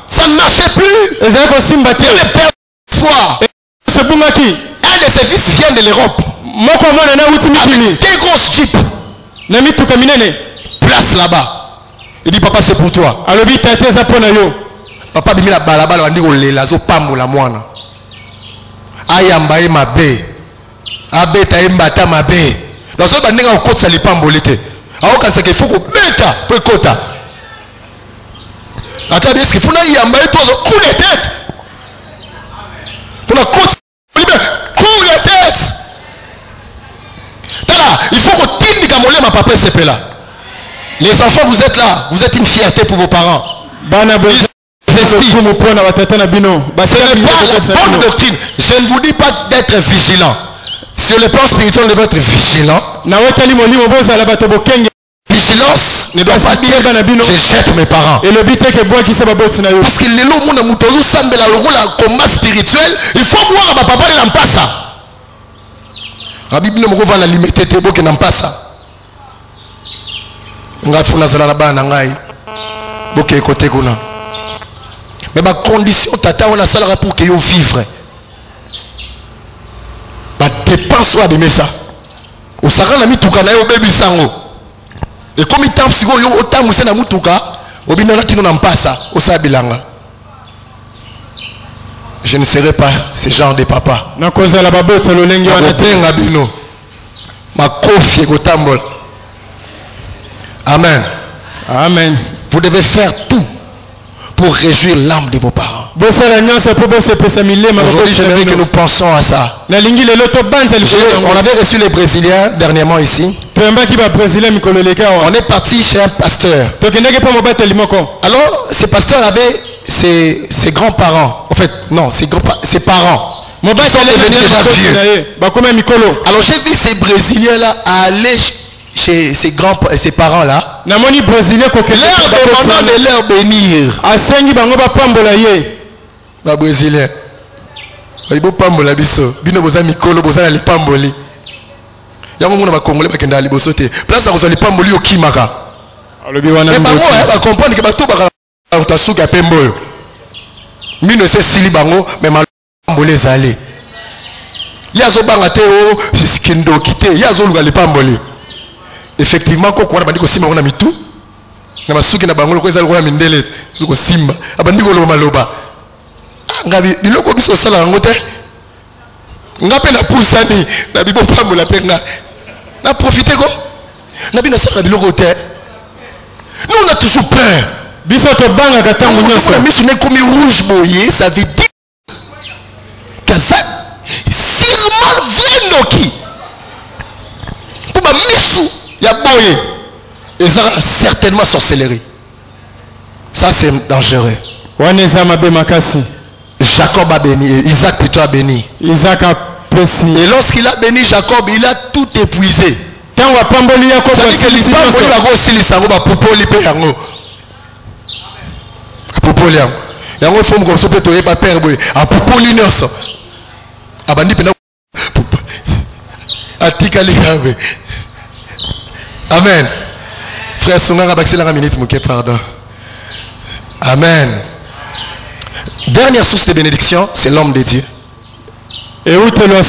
Ça ne marchait plus. Il avait perdu l'espoir. Un de ses fils vient de l'Europe. Avec des grosses jeeps. Place là-bas. Il dit papa c'est pour toi. Papa bimi la balabala wandi kolela zo pambola mwana. Ayamba e mabe. Abeta e mbata mabe. Lozo bandinga okotsa lipambolete. Aokanisa ke faut ko beta po kota. Ata bien ce qu'il faut na yamba e tozo coup de tête. Pour la côte coup de tête. Tala, il faut que tindi kamole ma papa c'est là. Les enfants, vous êtes là. Vous êtes une fierté pour vos parents. Ce n'est pas la bonne doctrine. Je ne vous dis pas d'être vigilant. Sur le plan spirituel, vous devez être vigilant. Vigilance ne doit pas dire je jette mes parents. Parce que les lots, le combat spirituel, il faut boire à papa et n'en pas ça. La Bible ne me la limiter, t'es beau que n'en pas ça. Mais ma condition tata on a ça pour que yo vivre. Ma dépense soit de ça. Au sara na mituka na yo baby sango. Et comme il t'a psycho yo autant musa na mutuka, obina na tino na mpasa, au sa bilanga. Je ne serai pas ce genre de papa. Na koza la babota lo lengi wana tenga bino. Ma kofi ko tambol. Amen. Amen. Vous devez faire tout pour réjouir l'âme de vos parents. Aujourd'hui, j'aimerais que nous pensions à ça. On avait reçu les Brésiliens dernièrement ici. On est parti chez un pasteur. Alors, ce pasteur avait ses grands-parents. En fait, non, ses parents. Ils sont devenus déjà vieux. Alors, j'ai vu ces Brésiliens-là aller chez ses parents là, leur demandant de leur bénir. Les Brésiliens, ils vont pambola biso, bino boza mikolo boza na pamboli. Yango mona ba congolais ba kenda liboso te. Place à les pamboli au kimaka. Mais bango ba comprendre que ba to ba ta suka pemboyo. Mino se sili bango mais ma pamboli ezali. Yazo banga te o skindo kite, yazo luga le pamboli. Effectivement koko wana bandiko simba wana mitu na masuki na bangolo ko ezali ko ya mindele zuko simba abandiko lo maloba ngabi biloko biso sala ngo te ngape na pusani na bibo pambola penga na profiter ko na bina sala biloko te. Nous on a toujours peur biso to banga katango nyoso na misu ne komi rouge boye, ça veut dire que ça sûrement vendoki pour ba misu ya boye et ça certainement sorcellerie. Ça c'est dangereux. Jacob a béni, Isaac plutôt a béni. Isaac a précis. Et lorsqu'il a béni Jacob, il a tout épuisé. Ça veut dire que l'Ispamboli va aussi les sango ba popoli pe yango. Popoli yango. Yango il faut me consoler to pas père boy. A popoli nyonso. Abandi pena. Atika likabe. Amen. Frère Songanga Baxela minute mouké pardon. Amen. Dernière source de bénédiction, c'est l'homme de Dieu. Dernière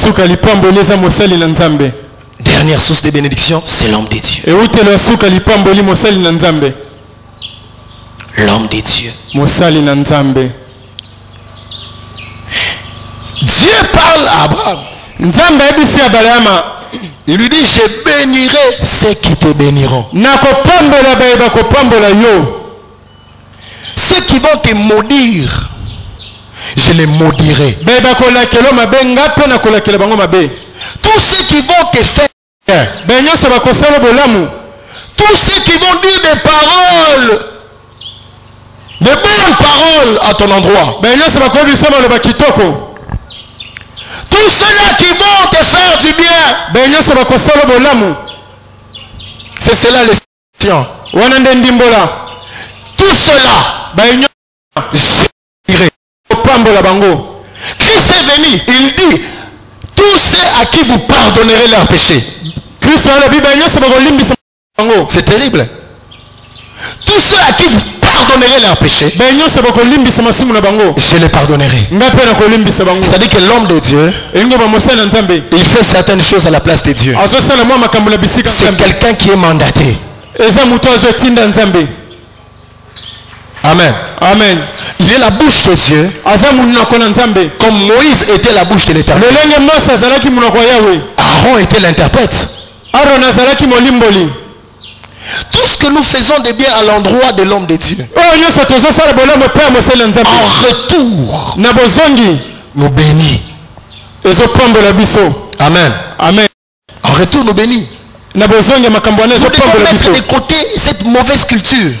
source de bénédiction, c'est l'homme de Dieu. L'homme de Dieu. Dieu parle à Abraham. Il lui dit, je bénirai ceux qui te béniront. Ceux qui vont te maudire, je les maudirai. Tous ceux qui vont te faire, tous ceux qui vont dire des paroles, de bonnes paroles à ton endroit, tous ceux-là qui vont te faire du bien, c'est cela les fiants. Tout cela, je dirai que Christ est venu, il dit, tous ceux à qui vous pardonnerez leurs péchés. C'est terrible. Tous ceux à qui vous pardonnerez leurs péchés, je les pardonnerai. C'est-à-dire que l'homme de Dieu, il fait certaines choses à la place de Dieu. C'est quelqu'un qui est mandaté. Amen. Amen. Il est la bouche de Dieu. Comme Moïse était la bouche de l'Éternel. Aaron était l'interprète. Tout ce que nous faisons de bien à l'endroit de l'homme de Dieu, en retour, nous bénit. Amen. Amen. En retour, nous bénit. Nous devons mettre de côté cette mauvaise culture.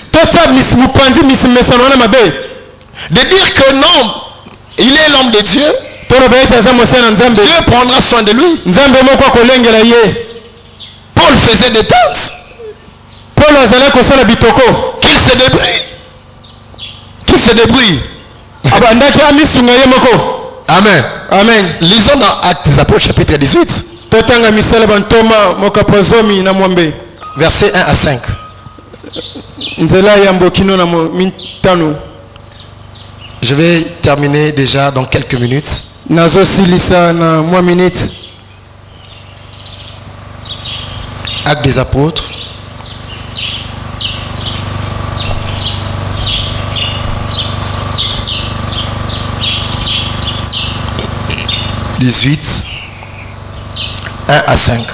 De dire que non, il est l'homme de Dieu. Dieu prendra soin de lui. Paul faisait des tentes. Qu'il se débrouille. Qu'il se débrouille. Amen. Amen. Lisons dans Actes des Apôtres chapitre 18. Versets 1 à 5. Je vais terminer déjà dans quelques minutes. Actes des Apôtres. « 18, 1 à 5.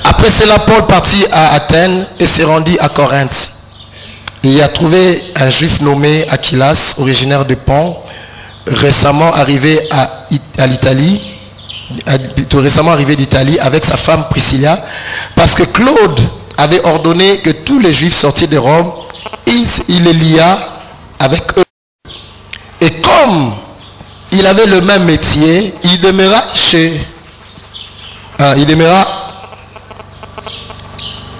Après cela, Paul partit à Athènes et se rendit à Corinthe. Il y a trouvé un juif nommé Aquilas, originaire de Pont, récemment arrivé d'Italie avec sa femme Priscilla, parce que Claude avait ordonné que tous les juifs sortis de Rome, il les lia avec eux. Et comme il avait le même métier, il demeura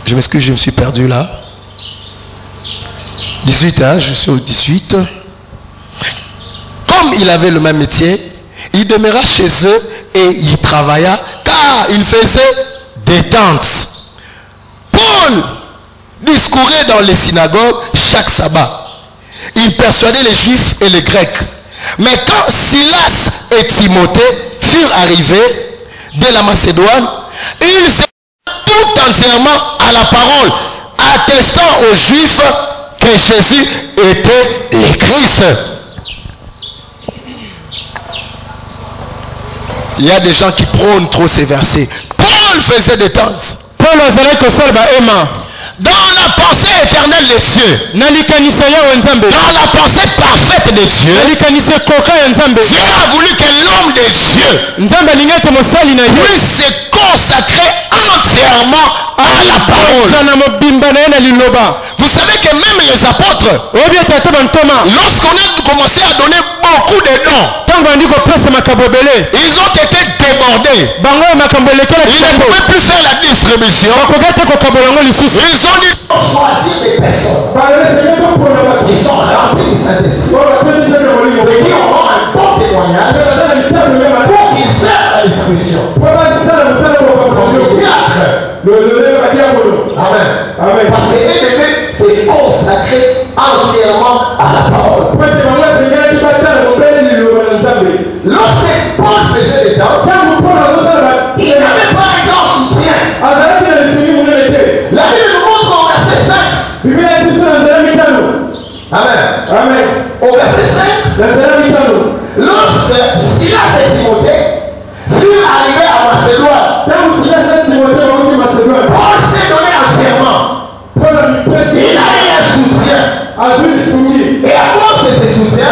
je m'excuse, je me suis perdu là. 18, hein, je suis au 18. Comme il avait le même métier, il demeura chez eux et il travailla car il faisait des tentes. Paul discourait dans les synagogues chaque sabbat. Il persuadait les juifs et les grecs. Mais quand Silas et Timothée furent arrivés de la Macédoine, ils se tout entièrement à la parole, attestant aux juifs que Jésus était le Christ. Il y a des gens qui prônent trop ces versets. Paul faisait des tentes. Dans la pensée éternelle de Dieu, dans la pensée parfaite de Dieu, Dieu a voulu que l'homme de Dieu puisse se consacrer entièrement à la parole. Vous savez que même les apôtres, lorsqu'on a commencé à donner beaucoup de dons, ils ont été débordés. Ils ne pouvaient plus faire la distribution. Ils ont dit choisir des personnes. Ils sont remplis du Saint-Esprit. Et qui auront un bon témoignage pour qu'ils servent la distribution. Amen. Amen. Parce que c'est consacré entièrement à la parole. Lorsque Paul faisait des temps, il n'avait pas un grand soutien. La Bible nous montre au verset 5. Amen. Amen. Au verset 5, lorsque Silas et Timothée furent arrivés à Macédoine, Paul s'est donné entièrement. Il a eu un soutien. Et à cause de ce soutien,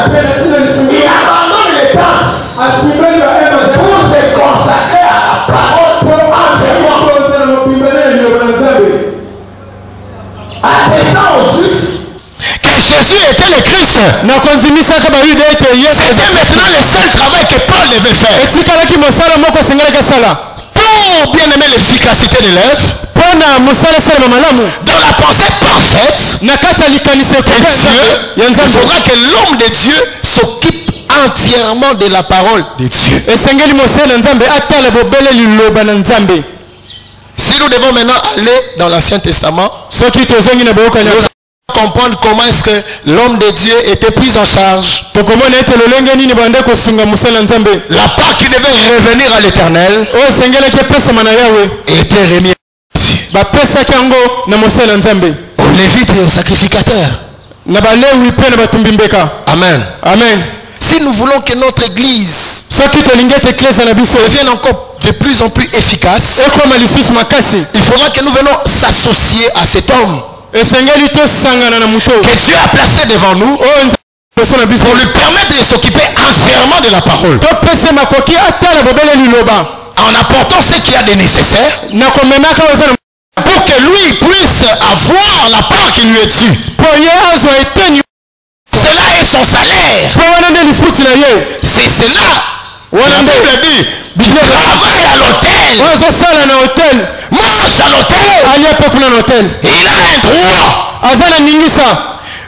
il abandonne les tentes pour se consacrer à la parole entièrement. Attestant aux Juifs que Jésus était le Christ. C'était maintenant le seul travail que Paul devait faire. Pour bien aimer l'efficacité de l'œuvre, dans la pensée parfaite de Dieu, il faudra que l'homme de Dieu s'occupe entièrement de la parole de Dieu. Si nous devons maintenant aller dans l'Ancien Testament, comprendre comment est-ce que l'homme de Dieu était pris en charge. La part qui devait revenir à l'Éternel était remise à Dieu. Aux Lévites et aux sacrificateurs. Amen. Amen. Si nous voulons que notre église devienne encore de plus en plus efficace, il faudra que nous venons s'associer à cet homme que Dieu a placé devant nous pour lui permettre de s'occuper entièrement de la parole, en apportant ce qu'il y a de nécessaire pour que lui puisse avoir la part qui lui est due. Cela est son salaire. C'est cela. La Bible dit, travaille à l'hôtel, mange à l'hôtel. Il a un droit.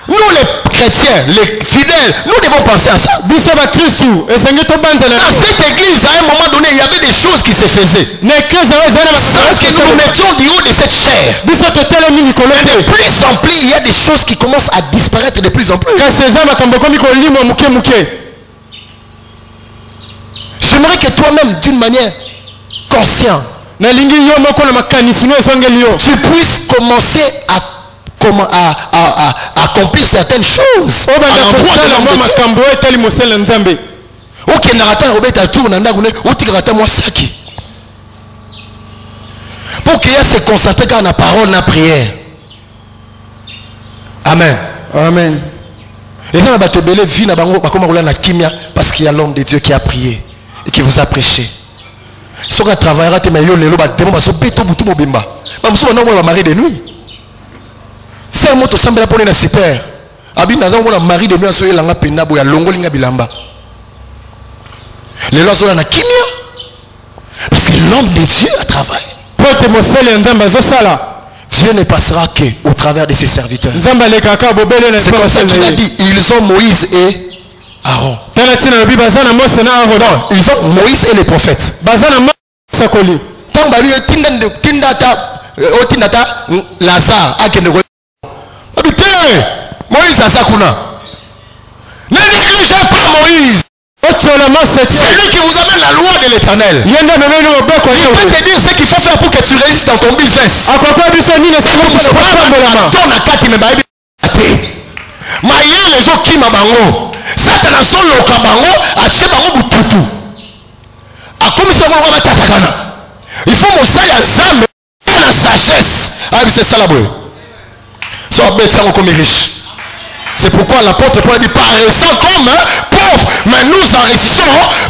Nous les chrétiens, les fidèles, nous devons penser à ça. Dans cette église, à un moment donné, il y avait des choses qui se faisaient sans que nous mettions du haut de cette chair. Et de plus en plus, il y a des choses qui commencent à disparaître de plus en plus. J'aimerais que toi-même, d'une manière consciente, tu puisses commencer à accomplir certaines choses à l'endroit de l'homme de Dieu. Pour qu'il y ait se concentrer dans la parole, dans la prière. Amen. Amen. Et dans la vie, parce qu'il y a l'homme de Dieu qui a prié et qui vous a prêché. Si vous travaillez, mari de nuit. C'est un mot qui semble pour les super. Abi n'a pas mari de nuit à soyer langa penda boya longolinga bilamba. Les lois sont là na kimia. Parce que l'homme de Dieu a travaillé. Dieu ne passera que au travers de ses serviteurs. C'est comme ça qu'il a dit. Ils ont Moïse et Aaron. Non, ils ont Moïse et les prophètes. Tant Lazare a Moïse a Sakuna. Ne négligez pas Moïse. C'est lui qui vous amène la loi de l'Éternel. Il peut te dire ce qu'il faut faire pour que tu réussisses dans ton business. Il faut la sagesse. C'est ça la boue. Sois bête, ça comme riche. C'est pourquoi l'apôtre Paul dit paraissant comme pauvres, mais nous enrichissons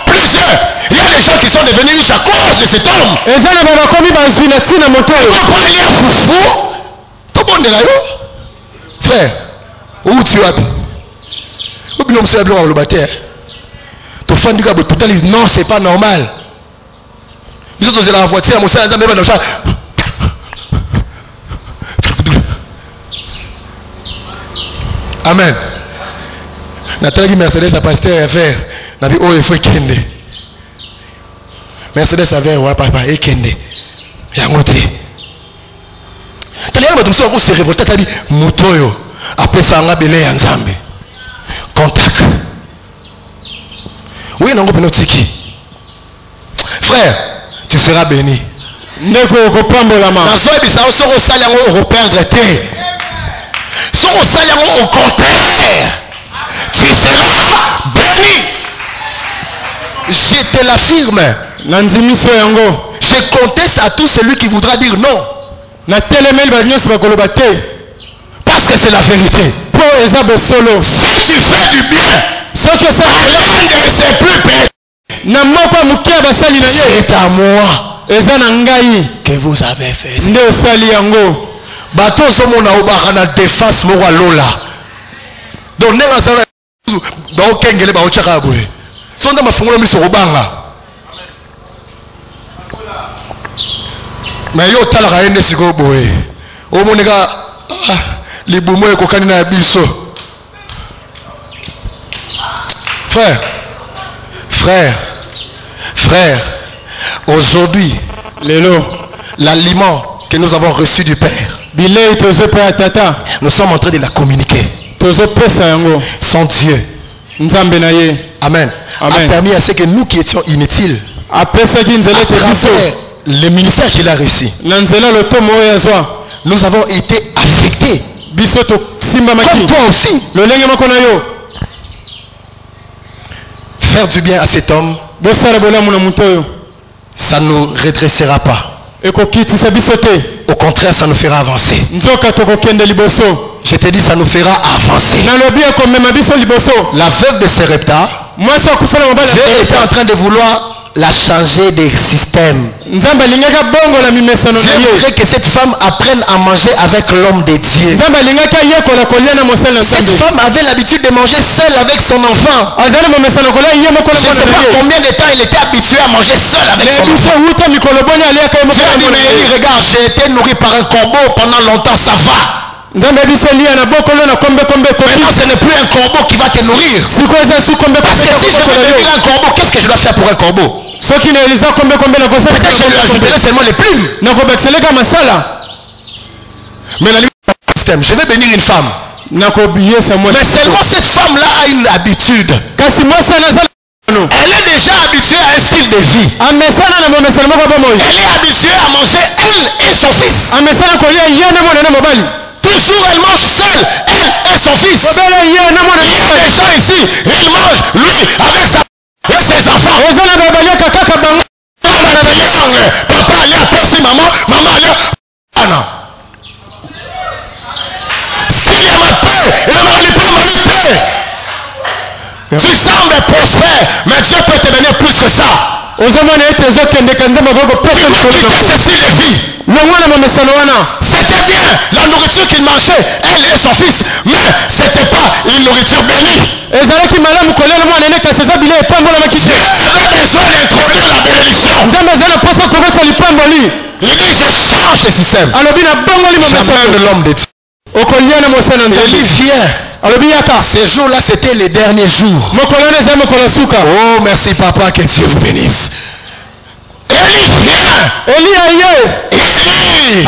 plusieurs. Il y a des gens qui sont devenus riches à cause de cet homme. Frère, où tu habites? Non, c'est pas normal. Nous sommes dans la voiture, amen. Nathalie Mercedes a pasteur à faire. N'a dit oh il faut kende. Mercedes a faire ouais papa et kende. Ya ngote. Tali ba tumso ko se révolter tali motoyo. Après ça nga belé ya Nzambe. Contact. Oui nango penotiki. Frère, tu seras béni. Ndeko ko pambola ma. Na so ebisa so ko sala ngo reperdre te. Au contraire, tu seras béni. Je te l'affirme. Je conteste à tout celui qui voudra dire non. Parce que c'est la vérité. Si tu fais du bien, l'un de ses plus bêtes, c'est à moi que vous avez fait ça. Bateau somona obakana défense moko lola. Donc nenga sala ba okengele ba ochaka boye. Sonza mafungulo miso obanga. Mais yo tala ka ende siko boye. Omonika libumo ekokani na biso. Frère, Frère, aujourd'hui, l'aliment que nous avons reçu du Père, nous sommes en train de la communiquer. Son Dieu, Amen, a permis à ce que nous qui étions inutiles, à travers le ministère qu'il a reçu, nous avons été affectés. Comme toi aussi. Faire du bien à cet homme, ça ne nous redressera pas. Au contraire, ça nous fera avancer. Je te dis, ça nous fera avancer. La veuve de Sarepta, Dieu était en train de vouloir la changer de système. Dieu voudrait que cette femme apprenne à manger avec l'homme de Dieu. Cette femme avait l'habitude de manger seule avec son enfant. Je ne sais pas combien de temps il était habitué à manger seul avec son enfant. Dieu a dit, mais Élie, regarde, j'ai été nourri par un corbeau pendant longtemps, ça va. Maintenant ce n'est plus un corbeau qui va te nourrir. Parce que si je veux devenir un corbeau, qu'est-ce que je dois faire pour un corbeau? Peut-être je lui ajouterai seulement les plumes. Mais la limite du système, je vais bénir une femme. Mais seulement cette femme-là a une habitude. Elle est déjà habituée à un style de vie. Elle est habituée à manger elle et son fils. Toujours elle mange seule, elle et son fils. Il y a des gens ici, ils mangent lui avec ses enfants. Papa allait apporter maman, maman allait. Ah non. Style ma paix, il m'a dit pas manipulé. Tu sembles prospère, mais Dieu peut te donner plus que ça. Tu dois quitter ce style de vie. C'était bien la nourriture qu'il mangeait, elle et son fils, mais c'était pas une nourriture bénie. Dieu avait besoin d'introduire la bénédiction. Il dit, je change le système. J'amène l'homme de Dieu. Élie vient. Ces jours-là, c'était les derniers jours. Oh, merci papa, que Dieu vous bénisse. Élie vient. Élie.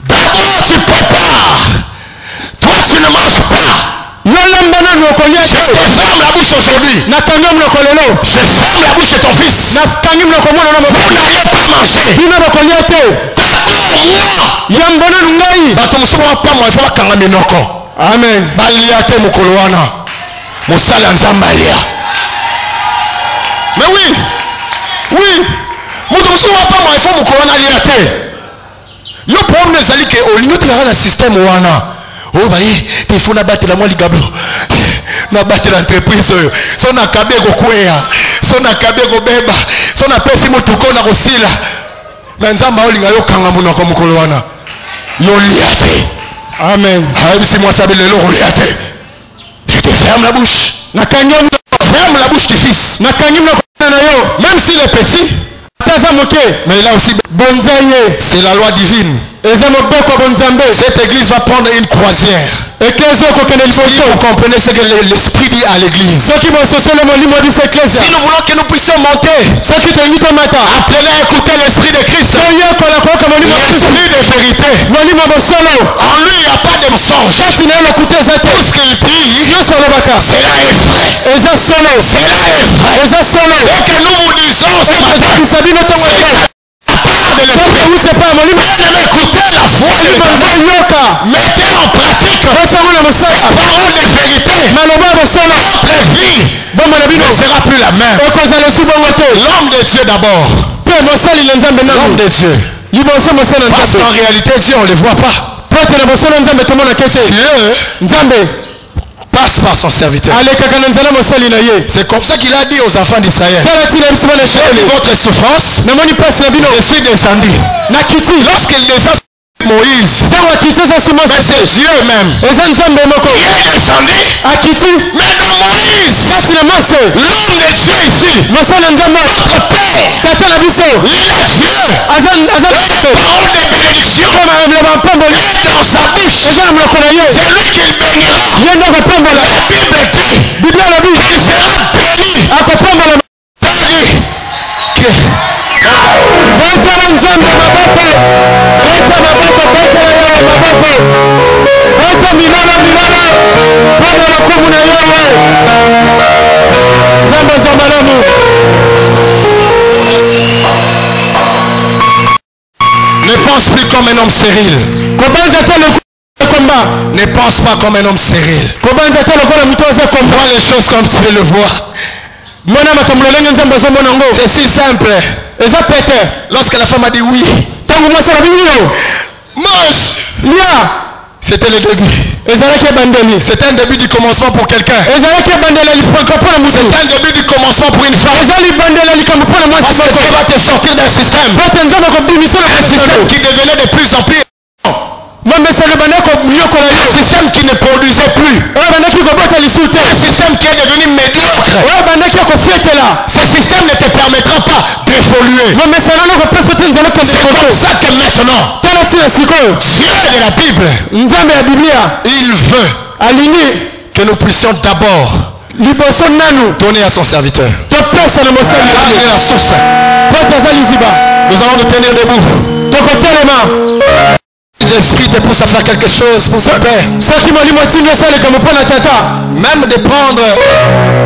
D'abord, tu prépares. Toi, tu ne manges pas. Je te ferme la bouche aujourd'hui. Je ferme la bouche de ton fils. Vous n'allez pas manger. Amen. Mais oui. Yo problème ezali ke olingo te na système wana. Oh baye, il faut na battre la moi ligablo. Na battre l'entreprise oyo. So na kabe ko kwea. So na kabe ko beba. So na pesi mutuko na kosila. Na nzamba olinga yo kanga muna ko mukolo wana. Yo liate. Amen. Si moi ça le liate. Je te ferme la bouche. Na kanyam ferme la bouche du fils. Na kanyam na yo. Même s'il est petit. Mais il a aussi c'est la loi divine. Cette église va prendre une croisière. Si vous comprenez ce que l'esprit dit à l'église. Si nous voulons que nous puissions monter, apprenez à écouter l'esprit de Christ. L'esprit de vérité. En lui il n'y a pas de mensonge. Tout ce qu'il dit, cela est vrai. Cela est vrai. Ce que nous vous disons ce matin, écoutez la voix de Dieu. Mettez en pratique la parole de vérité. Votre vie ne sera plus la même. L'homme de Dieu d'abord. L'homme de Dieu. Parce qu'en réalité Dieu on ne le voit pas. Dieu passe par son serviteur. C'est comme ça qu'il a dit aux enfants d'Israël. J'ai vu votre souffrance. Je suis descendu. Lorsqu'il descend Moïse, mais c'est Dieu même. Il est descendu. Mais dans Moïse, l'homme de Dieu ici, notre Père, il est Dieu. Parole de bénédiction est dans sa bouche. C'est lui qui bénira. La Bible dit, il sera béni beta maboko betela yawe maboko beta milala mpona lokumu na yawe nzambe aza malamu. Ne pense plus comme un homme stérile. Ne pense pas comme un homme stérile. Vois les choses comme tu le vois. C'est si simple. Lorsque la femme a dit oui, mange. C'était le début. C'était un début du commencement pour quelqu'un. C'était un début du commencement pour une femme. Parce que Dieu va te sortir d'un système. Un système qui devenait de plus en plus. Un système qui ne produisait plus. Un système qui est devenu médiocre. Ce système ne te permettra pas d'évoluer. C'est comme ça que maintenant, Dieu de la Bible, il veut que nous puissions d'abord donner à son serviteur. Là, il est la source. Nous allons nous tenir debout. L'esprit te pousse à faire quelque chose pour son père. Même de prendre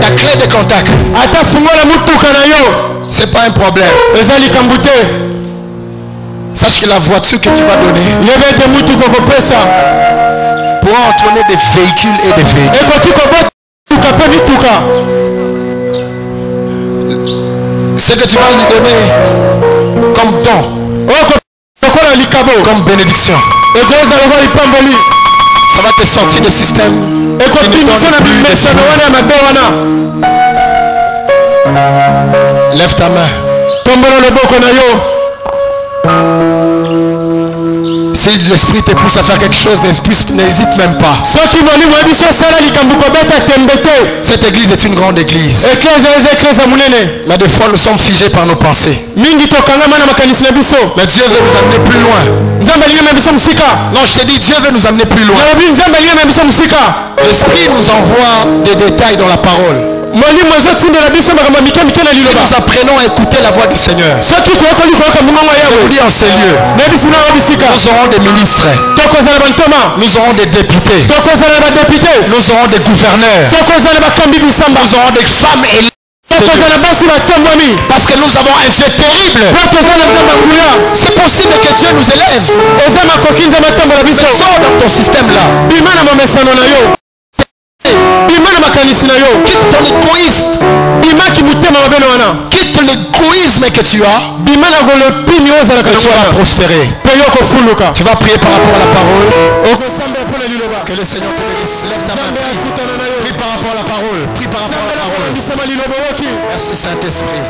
ta clé de contact. C'est pas un problème. Sache que la voiture que tu vas donner pourra entraîner des véhicules et des véhicules. Ce que tu vas lui donner comme don, comme bénédiction, ça va te sortir des systèmes qui ne donnent plus de fruits. Lève ta main. Si l'esprit te pousse à faire quelque chose, n'hésite même pas. Cette église est une grande église. Mais des fois nous sommes figés par nos pensées. Mais Dieu veut nous amener plus loin. Non, je te dis, Dieu veut nous amener plus loin. L'esprit nous envoie des détails dans la parole. Si nous apprenons à écouter la voix du Seigneur, je vous dis en ces lieux, nous aurons des ministres, nous aurons des députés, nous aurons des gouverneurs, nous aurons des femmes et parce que nous avons un Dieu terrible. C'est possible que Dieu nous élève. Mais sors dans ton système là. Quitte ton égoïste. Quitte l'égoïsme que tu as. Et tu vas prospérer. Tu vas prier par rapport à la parole. Que le Seigneur te bénisse. Lève ta main. Prie par rapport à la parole. Prie par rapport à la parole. Merci Saint-Esprit.